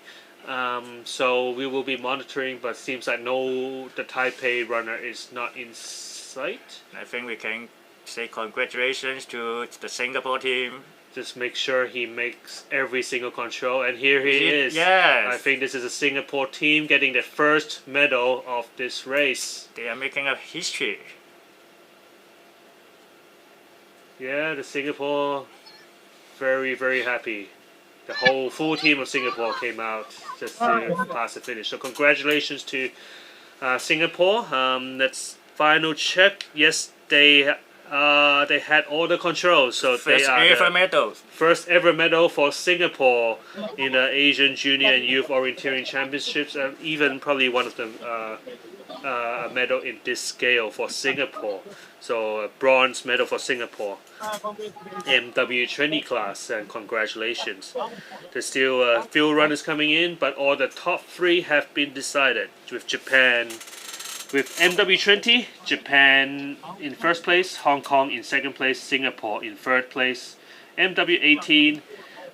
so we will be monitoring, but seems like the Taipei runner is not in sight. I think we can say congratulations to the Singapore team. Just make sure he makes every single control, and here he is. Yes. I think this is a Singapore team getting the first medal of this race. They are making a history. Yeah, the Singapore, very, very happy. The whole full team of Singapore came out just to pass the finish. So congratulations to Singapore. Let's final check. Yes, they had all the controls. So First they are ever medal. First ever medal for Singapore in the Asian Junior and Youth Orienteering Championships, and even probably one of them a medal in this scale for Singapore. So a bronze medal for Singapore, MW20 class, and congratulations. There's still a few runners coming in, but all the top 3 have been decided, with Japan. With MW20, Japan in first place, Hong Kong in second place, Singapore in third place. MW18,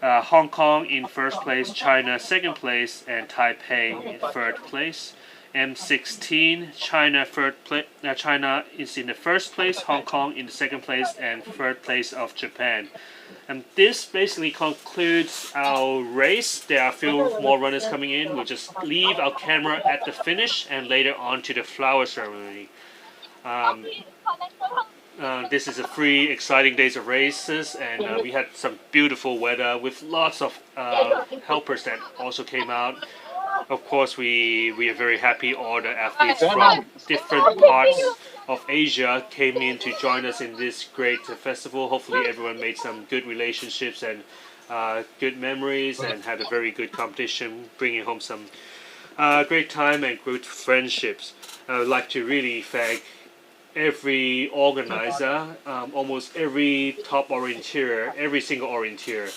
Hong Kong in first place, China second place, and Taipei third place. M16, China is in the first place, Hong Kong in the second place, and third place of Japan. And this basically concludes our race. There are a few more runners coming in. We'll just leave our camera at the finish and later on to the flower ceremony. This is a 3 exciting days of races, and we had some beautiful weather with lots of helpers that also came out. Of course, we are very happy all the athletes from different parts of Asia came in to join us in this great festival. Hopefully everyone made some good relationships and good memories and had a very good competition, bringing home some great time and good friendships. I would like to really thank every organizer, almost every top orienteer, every single orienteer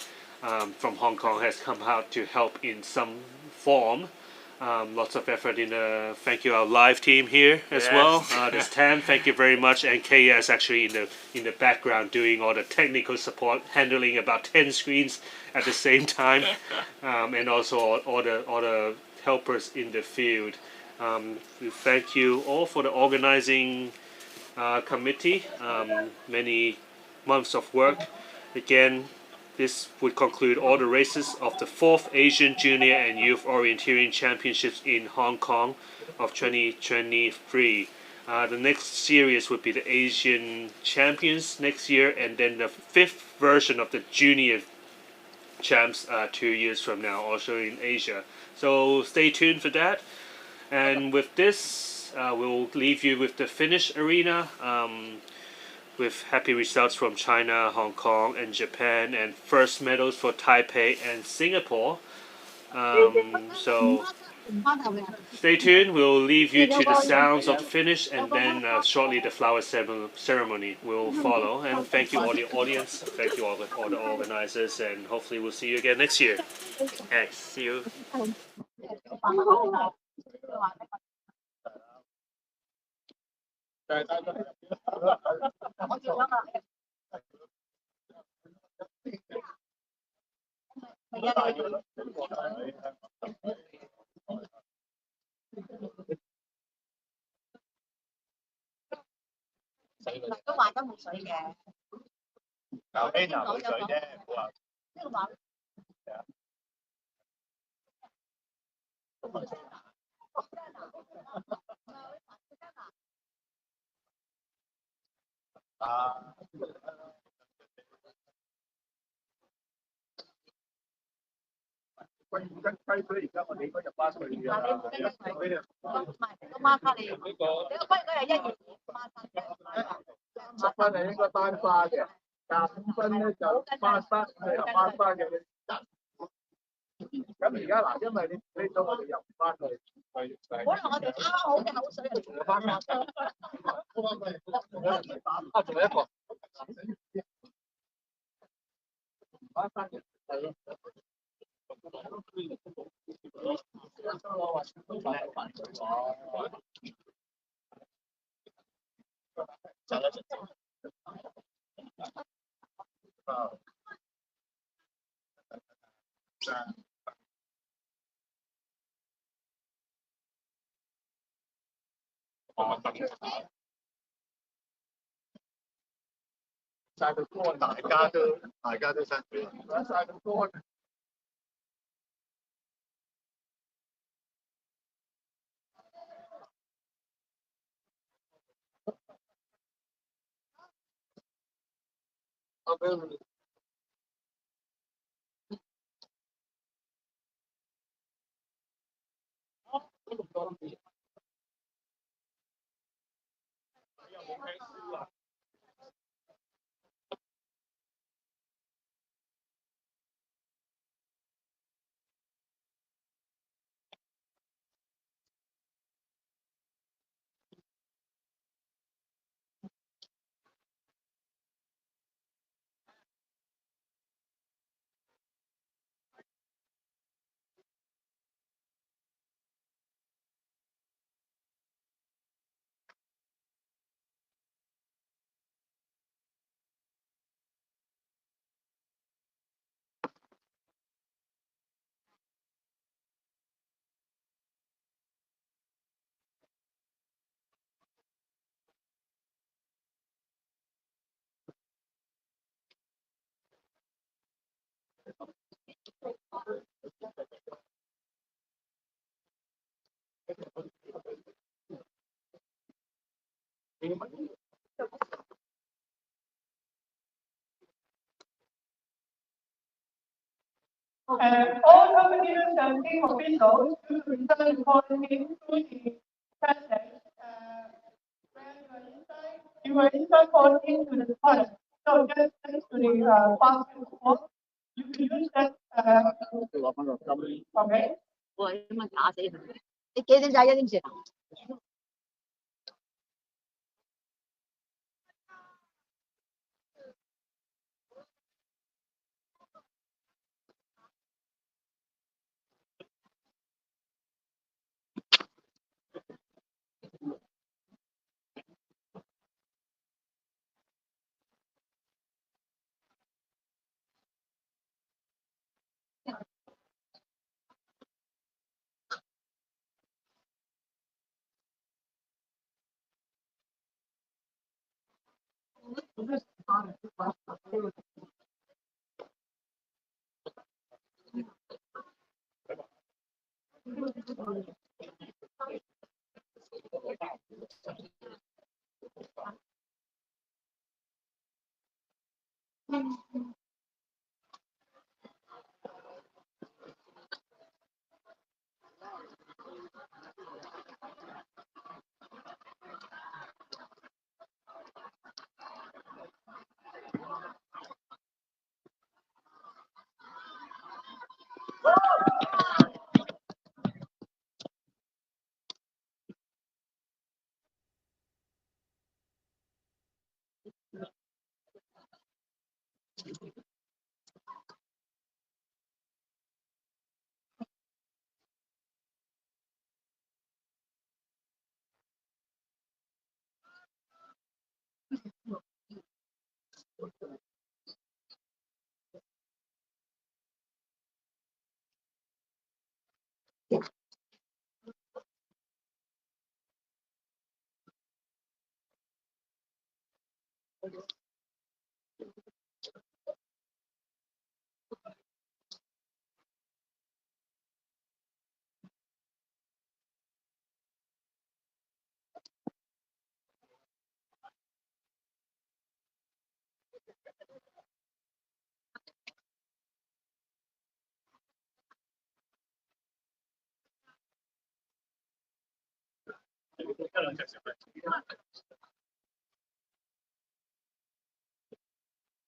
from Hong Kong has come out to help in some form. Lots of effort in thank you our live team here as well. There's Tam, thank you very much, and KS actually in the background doing all the technical support, handling about 10 screens at the same time, and also all the helpers in the field. We thank you all for the organizing committee. Many months of work. Again, this would conclude all the races of the 4th Asian Junior and Youth Orienteering Championships in Hong Kong of 2023. The next series would be the Asian Champions next year, and then the 5th version of the Junior Champs 2 years from now, also in Asia. So stay tuned for that. And with this, we'll leave you with the finish arena. With happy results from China, Hong Kong, and Japan, and first medals for Taipei and Singapore. So stay tuned. We'll leave you to the sounds of the finish, and then shortly the flower ceremony will follow. And thank you all the audience. Thank you all the organizers, and hopefully we'll see you again next year. Okay, see you. 都話得冇水嘅。嗱，A 嗱冇水啫，冇話。啊。龜水而家我哋應該入巴水㗎。嗱，你冇跟佢，唔係個孖花你，你個龜嗰日1月孖花嘅，10分係應該單花嘅，25分咧就孖花，係孖花嘅。咁而家嗱，因為你飛咗我哋入唔翻去，可能我哋啱啱好嘅口水嚟翻翻。仲有一個翻翻嘅，係咯。晒到乾，大家都辛苦，晒到乾。All companies and team officials should return quarantine to the president when you were inside quarantine to the toilet. So just next to the basketball, you can use that. Okay. 我他媽打死佢！你幾點仔一點前啊？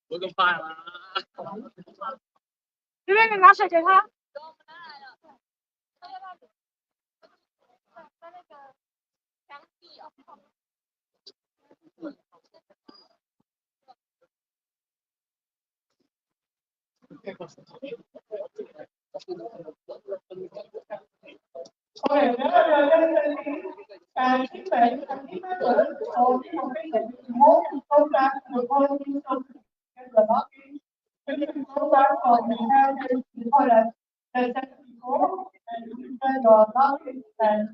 冇咁快啦！这边你拿水给他。Okay, and treatment and treatment of more program to quality of the market, which program for the inheritance toilet that set before and treatment of market and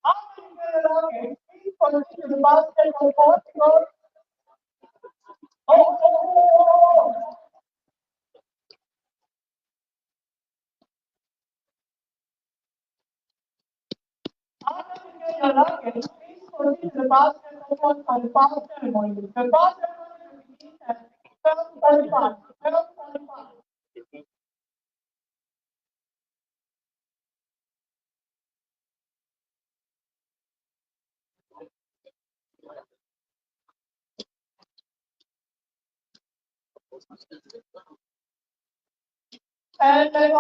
after the market, please continue the basket of possible. Oh. After you get your luggage, please proceed to the basket open for the pass ceremony. The pass ceremony will begin at 12:45. 12:45. And then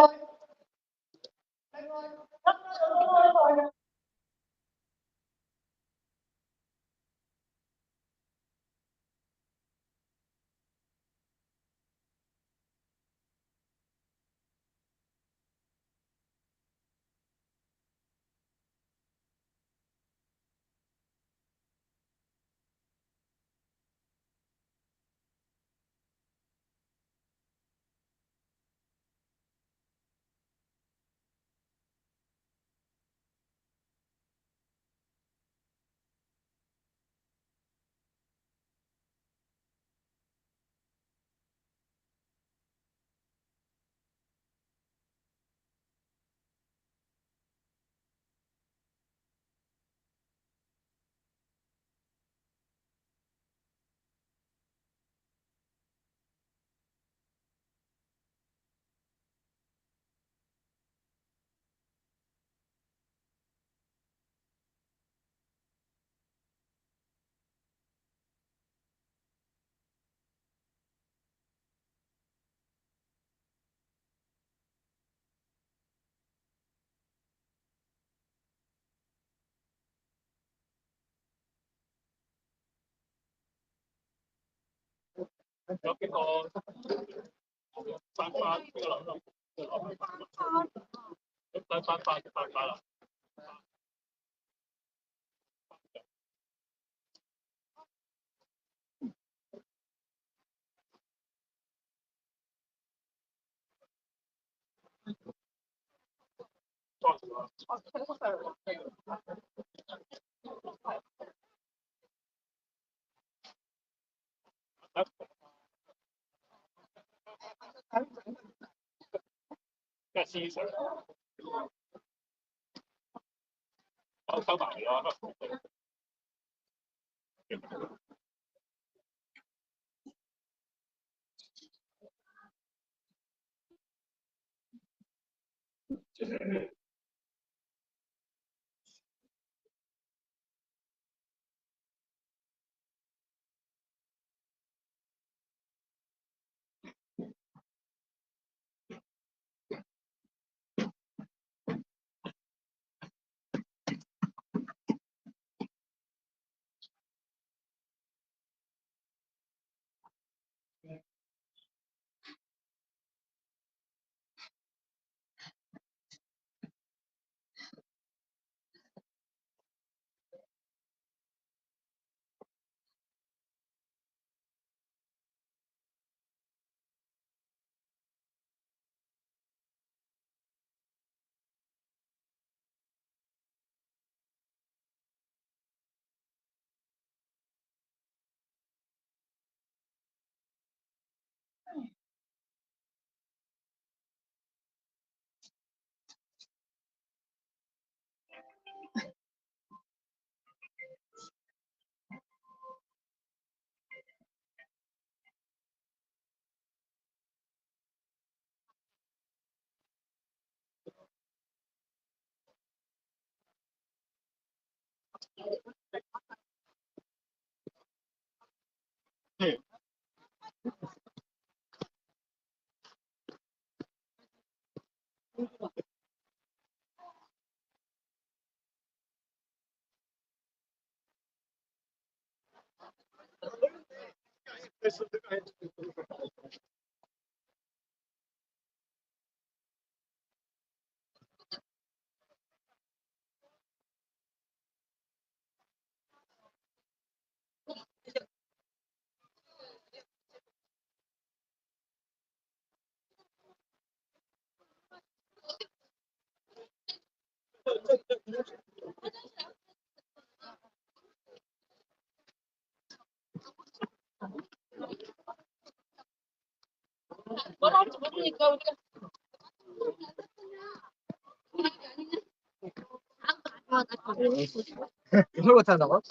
你说我在哪儿？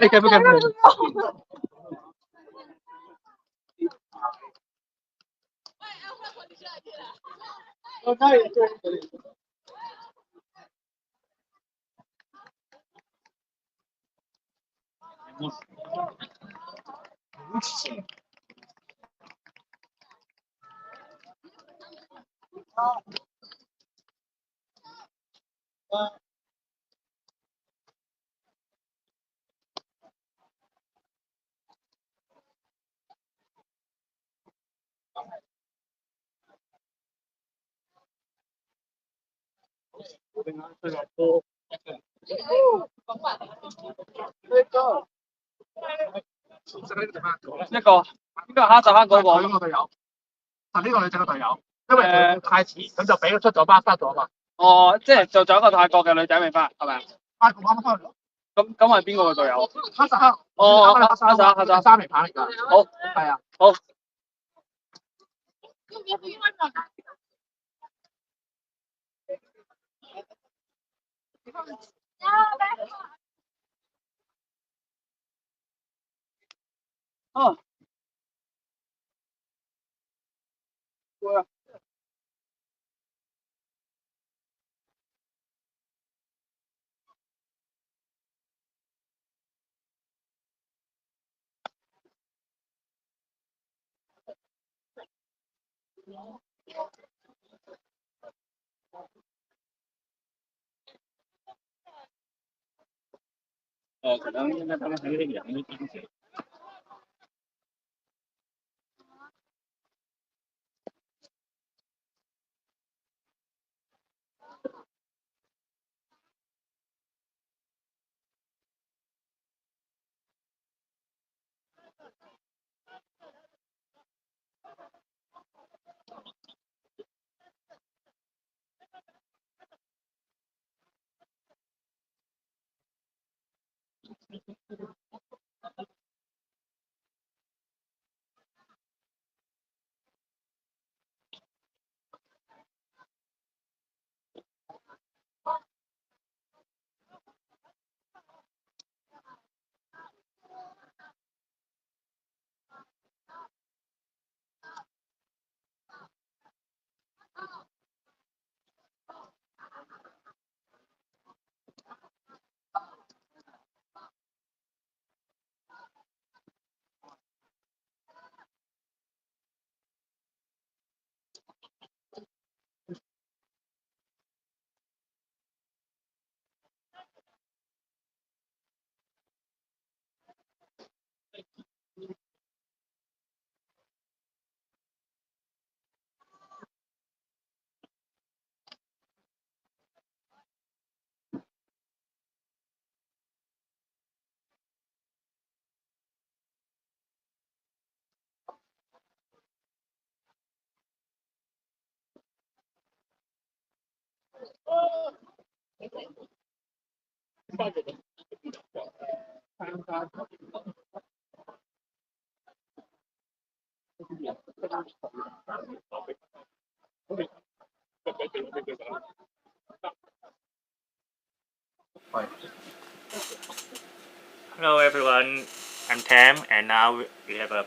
你計唔計？一個應該係蝦炸蝦嗰個隊友，呢個女仔嘅隊友，因為佢太遲，咁就俾佢出咗班，失咗嘛。哦，即係就仲有一個泰國嘅女仔未翻，係咪啊？泰國啱啱翻嚟。咁係邊個嘅隊友？哈薩克。哦，哈薩克三名棒嚟㗎。好，係啊，好。哦。會啊。可能应该他们还有点凉的天气。Hello everyone, I'm Tam, and now we have a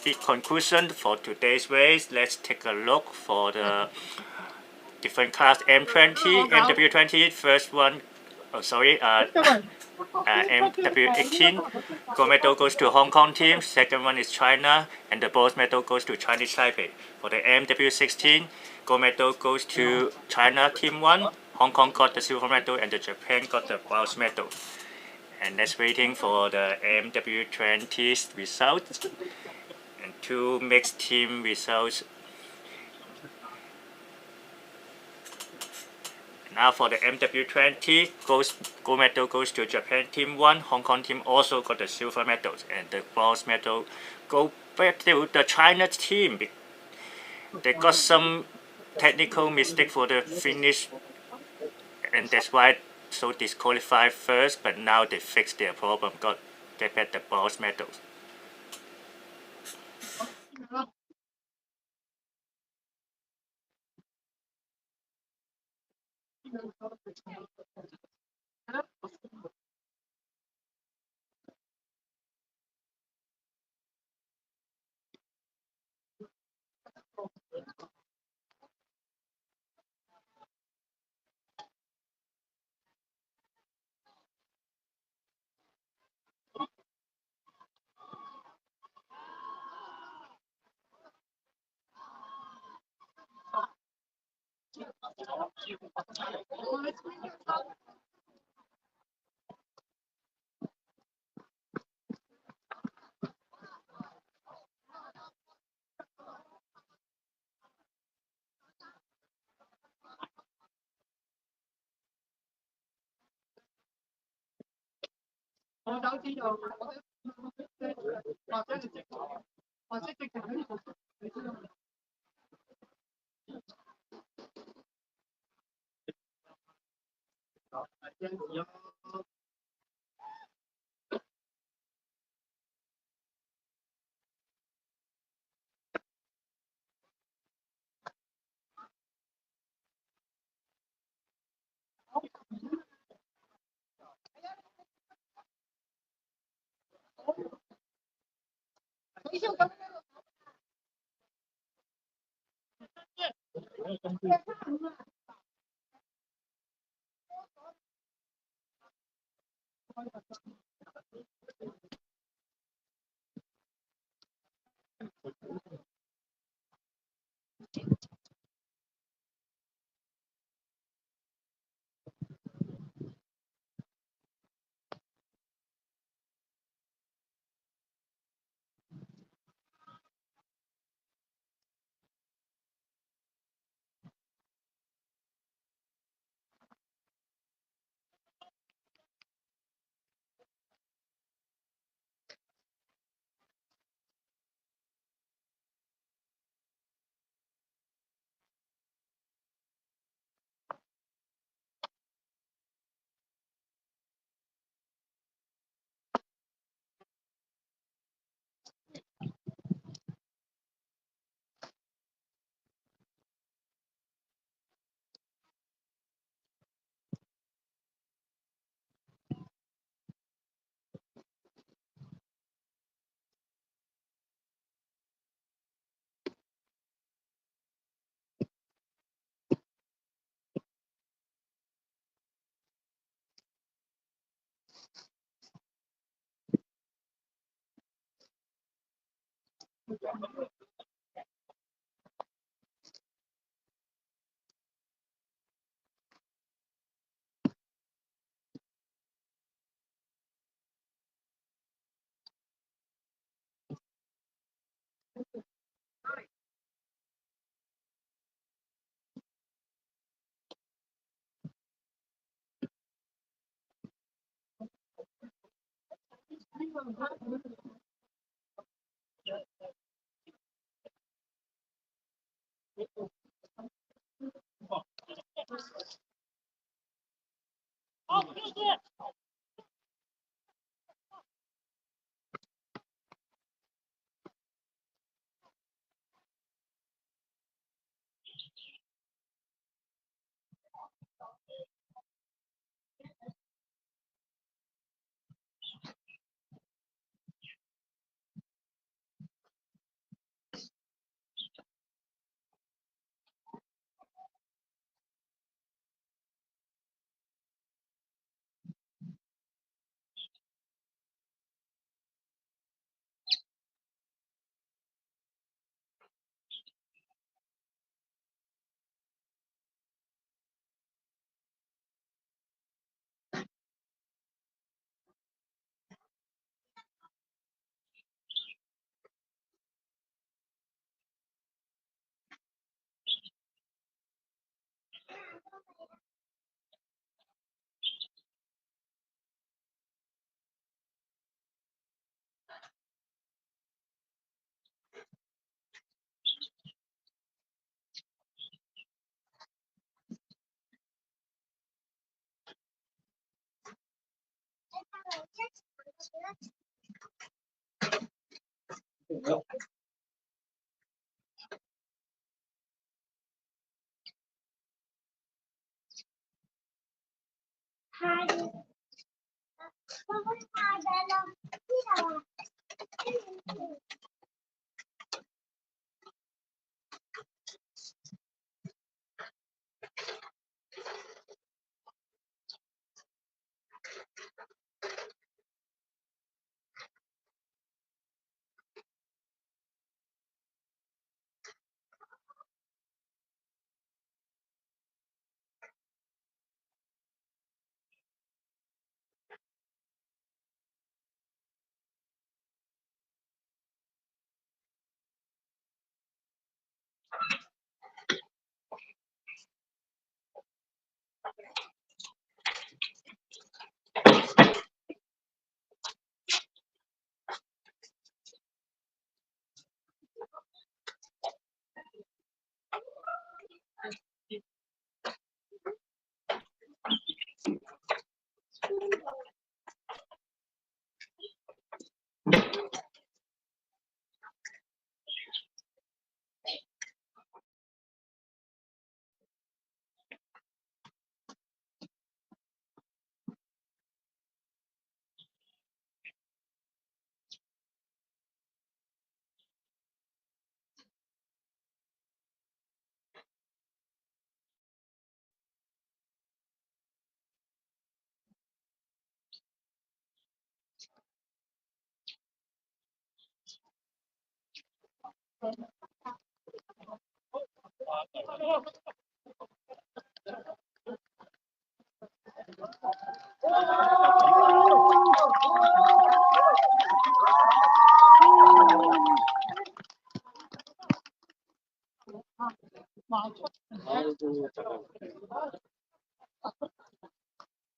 big conclusion for today's race. Let's take a look for the different class M20, MW20. First one, MW18. Gold medal goes to Hong Kong team. Second one is China, and the bronze medal goes to Chinese Taipei. For the MW16, gold medal goes to China team 1. Hong Kong got the silver medal, and the Japan got the bronze medal. And let's waiting for the MW20 results and two mixed team results. Now for the MW20, gold medal goes to Japan team 1. Hong Kong team also got the silver medals, and the bronze medal go back to the China team. They got some technical mistake for the finish, and that's why so disqualified first, but now they fixed their problem, get back the bronze medals. 我手指就或者你直或者直情喺度，你知道。這樣子咯。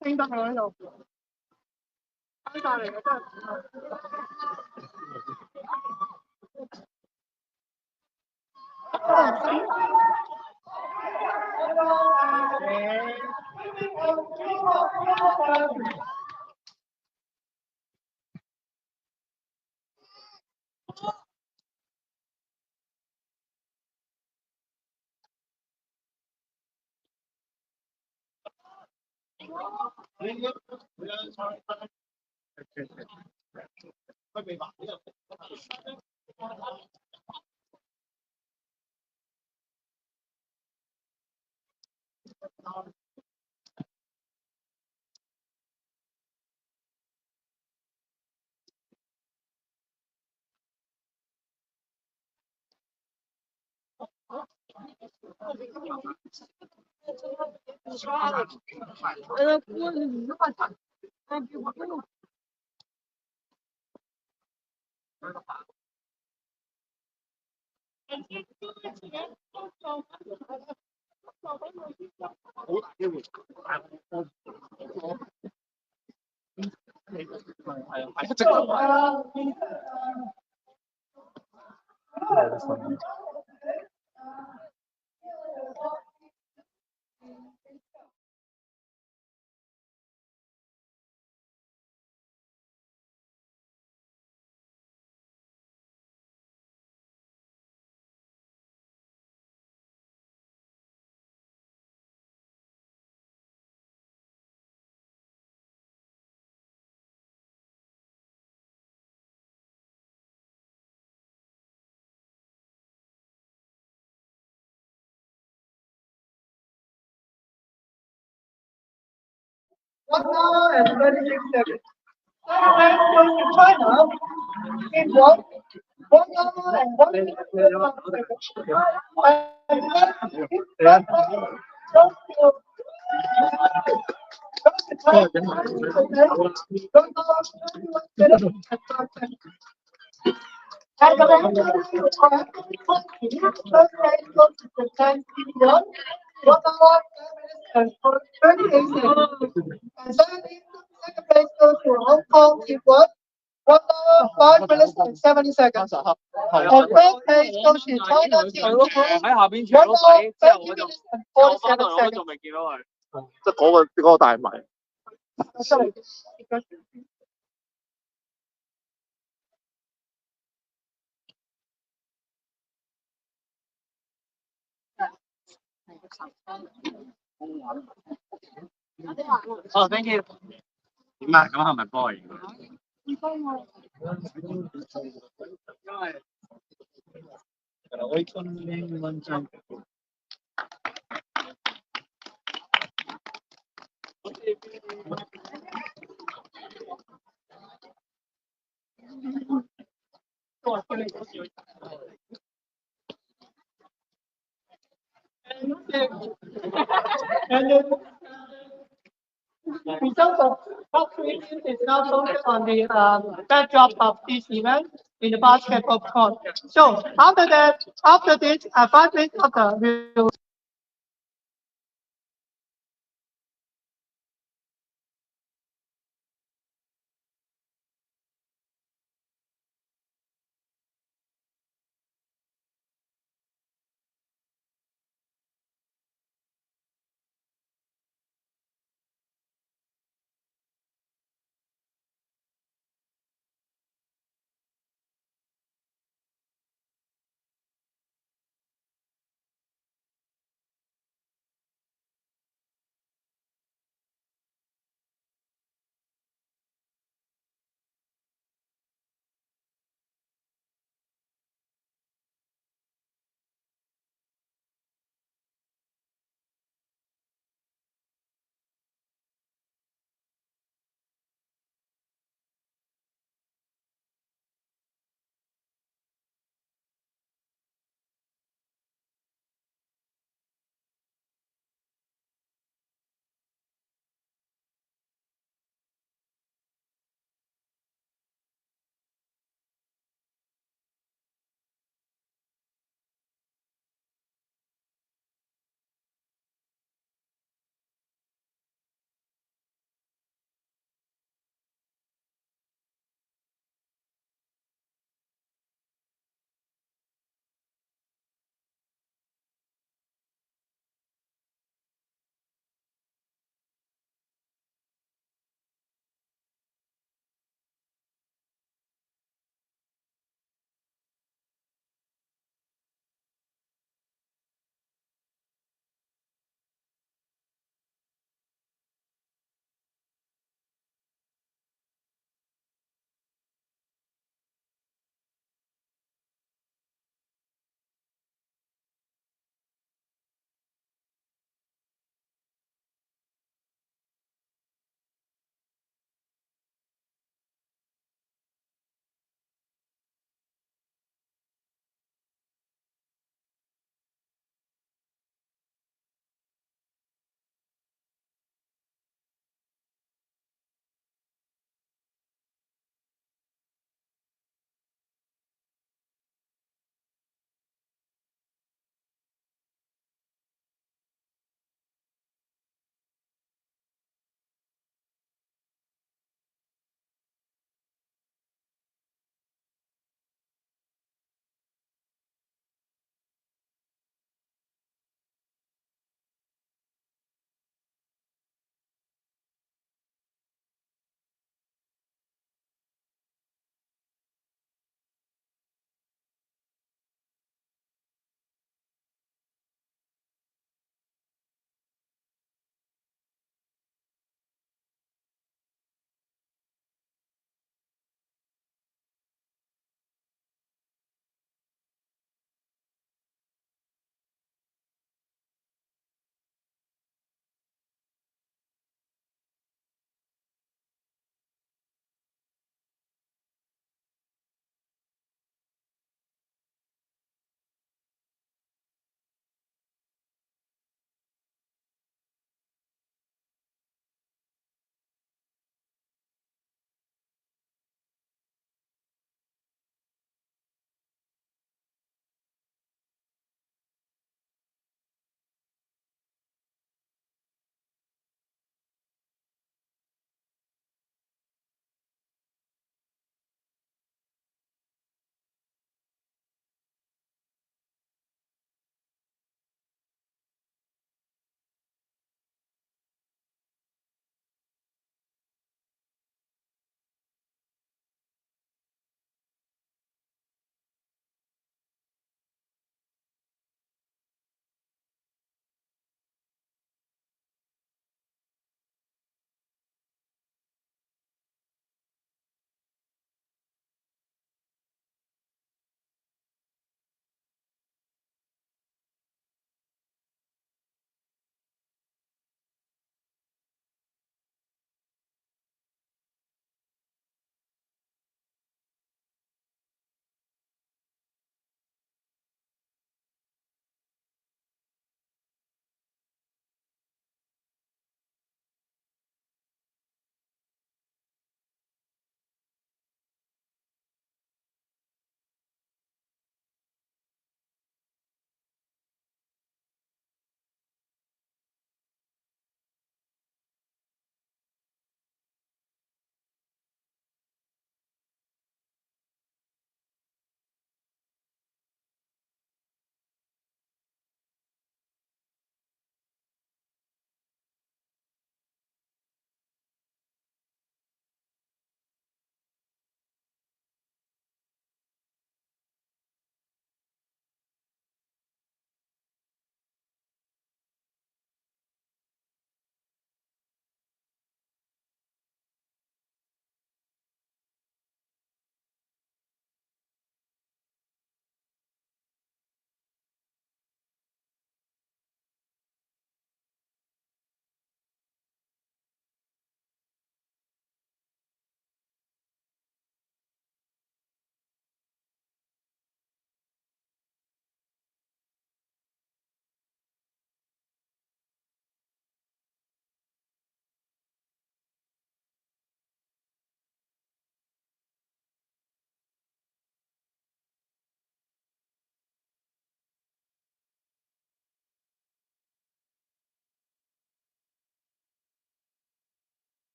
聽得佢喺度，翻晒嚟嘅真係。好大機會，但係我係啊，即係。1 hour and 36 seconds. Next question, China. In 1 hour and 1 and 38 seconds. And second place goes to Hong Kong in 1 hour, 5 minutes and 70 seconds. And third place goes to China team. 1 hour, 30 minutes and 47 seconds. 即係嗰個大迷。哦，thank you。點啊？咁係咪波嚟㗎？因為Results of top 3 teams is now focused on the backdrop of this event in the basketball court. So after this, 5 minutes after, we will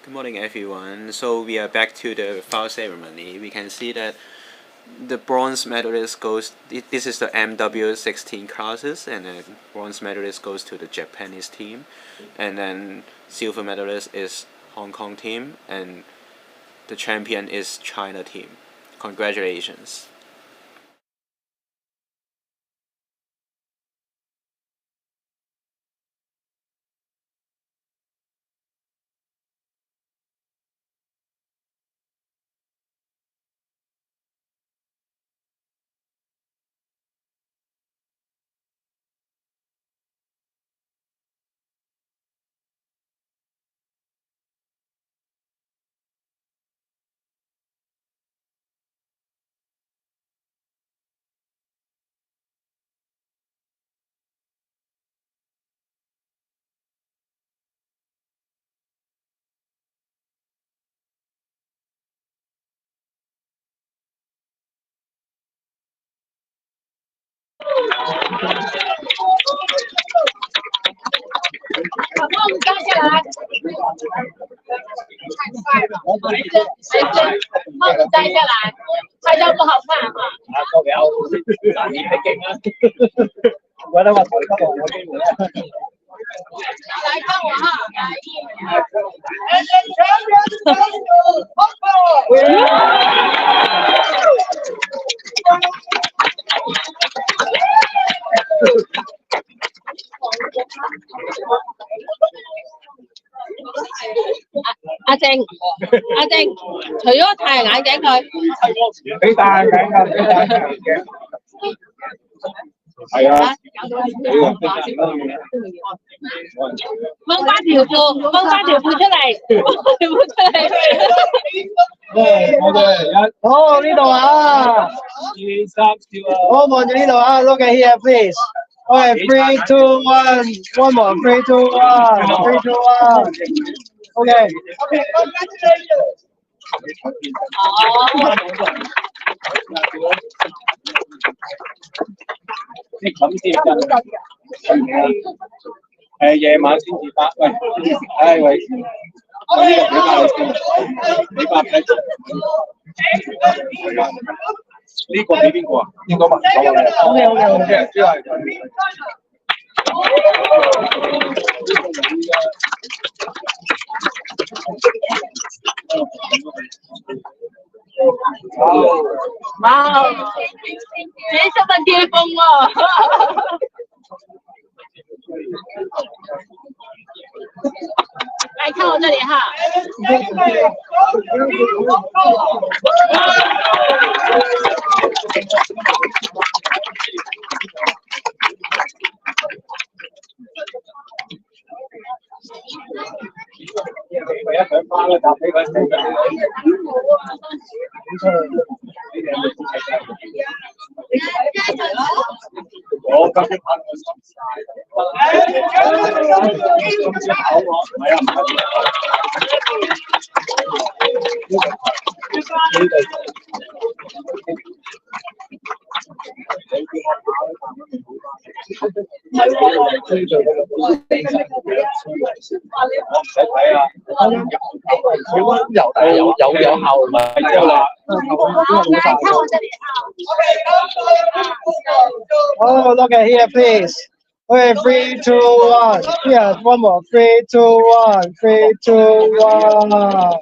Good morning, everyone. So we are back to the final ceremony. We can see that the bronze medalist goes. This is the MW16 classes, and the bronze medalist goes to the Japanese team, and then silver medalist is Hong Kong team, and the champion is China team. Congratulations.帽子摘下来，拍照不好看啊！個表，你係勁啊！我覺得我台級我機會啦。來看我哈，阿正，除咗太陽眼鏡佢，俾戴眼鏡㗎，俾戴眼鏡。係啊，掹翻條褲出嚟，掹條褲出嚟。我哋好呢度啊，2、3笑啊！好望住呢度啊 ，Look at here please。Okay, 3, 2, 1, one more. 3, 2, 1, 3, 2, 1. Okay. Congratulations. 咁先㗎，夜晚先至發。喂，喂，呢個俾你先，你發俾呢個俾邊個啊？應該問我。OK，之後。哇！你新聞巔峰喎！来看我这里哈。我今日拍我心Oh, look at here, please. Okay, 3, 2, 1. Yes, one more. 3, 2, 1. 3, 2, 1.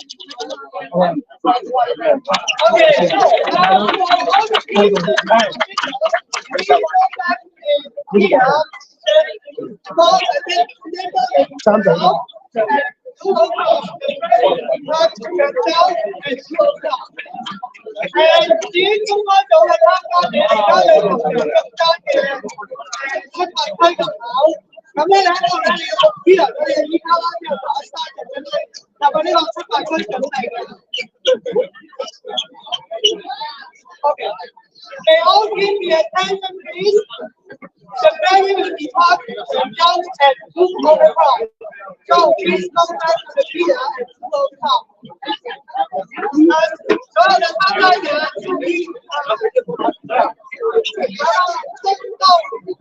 May all give me attention, please. The venue will be parked in Young and Blue Overcross. So please come back to the leader and follow top. 所有的参加者注意，到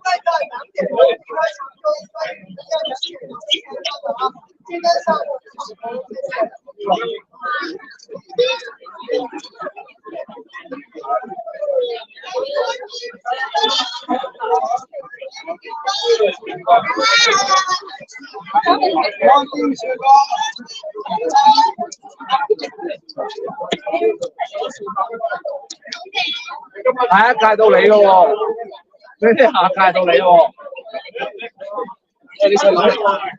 快到2点钟，开场就关于这样的事情，基本上下一屆到你咯喎，呢啲下屆到你喎。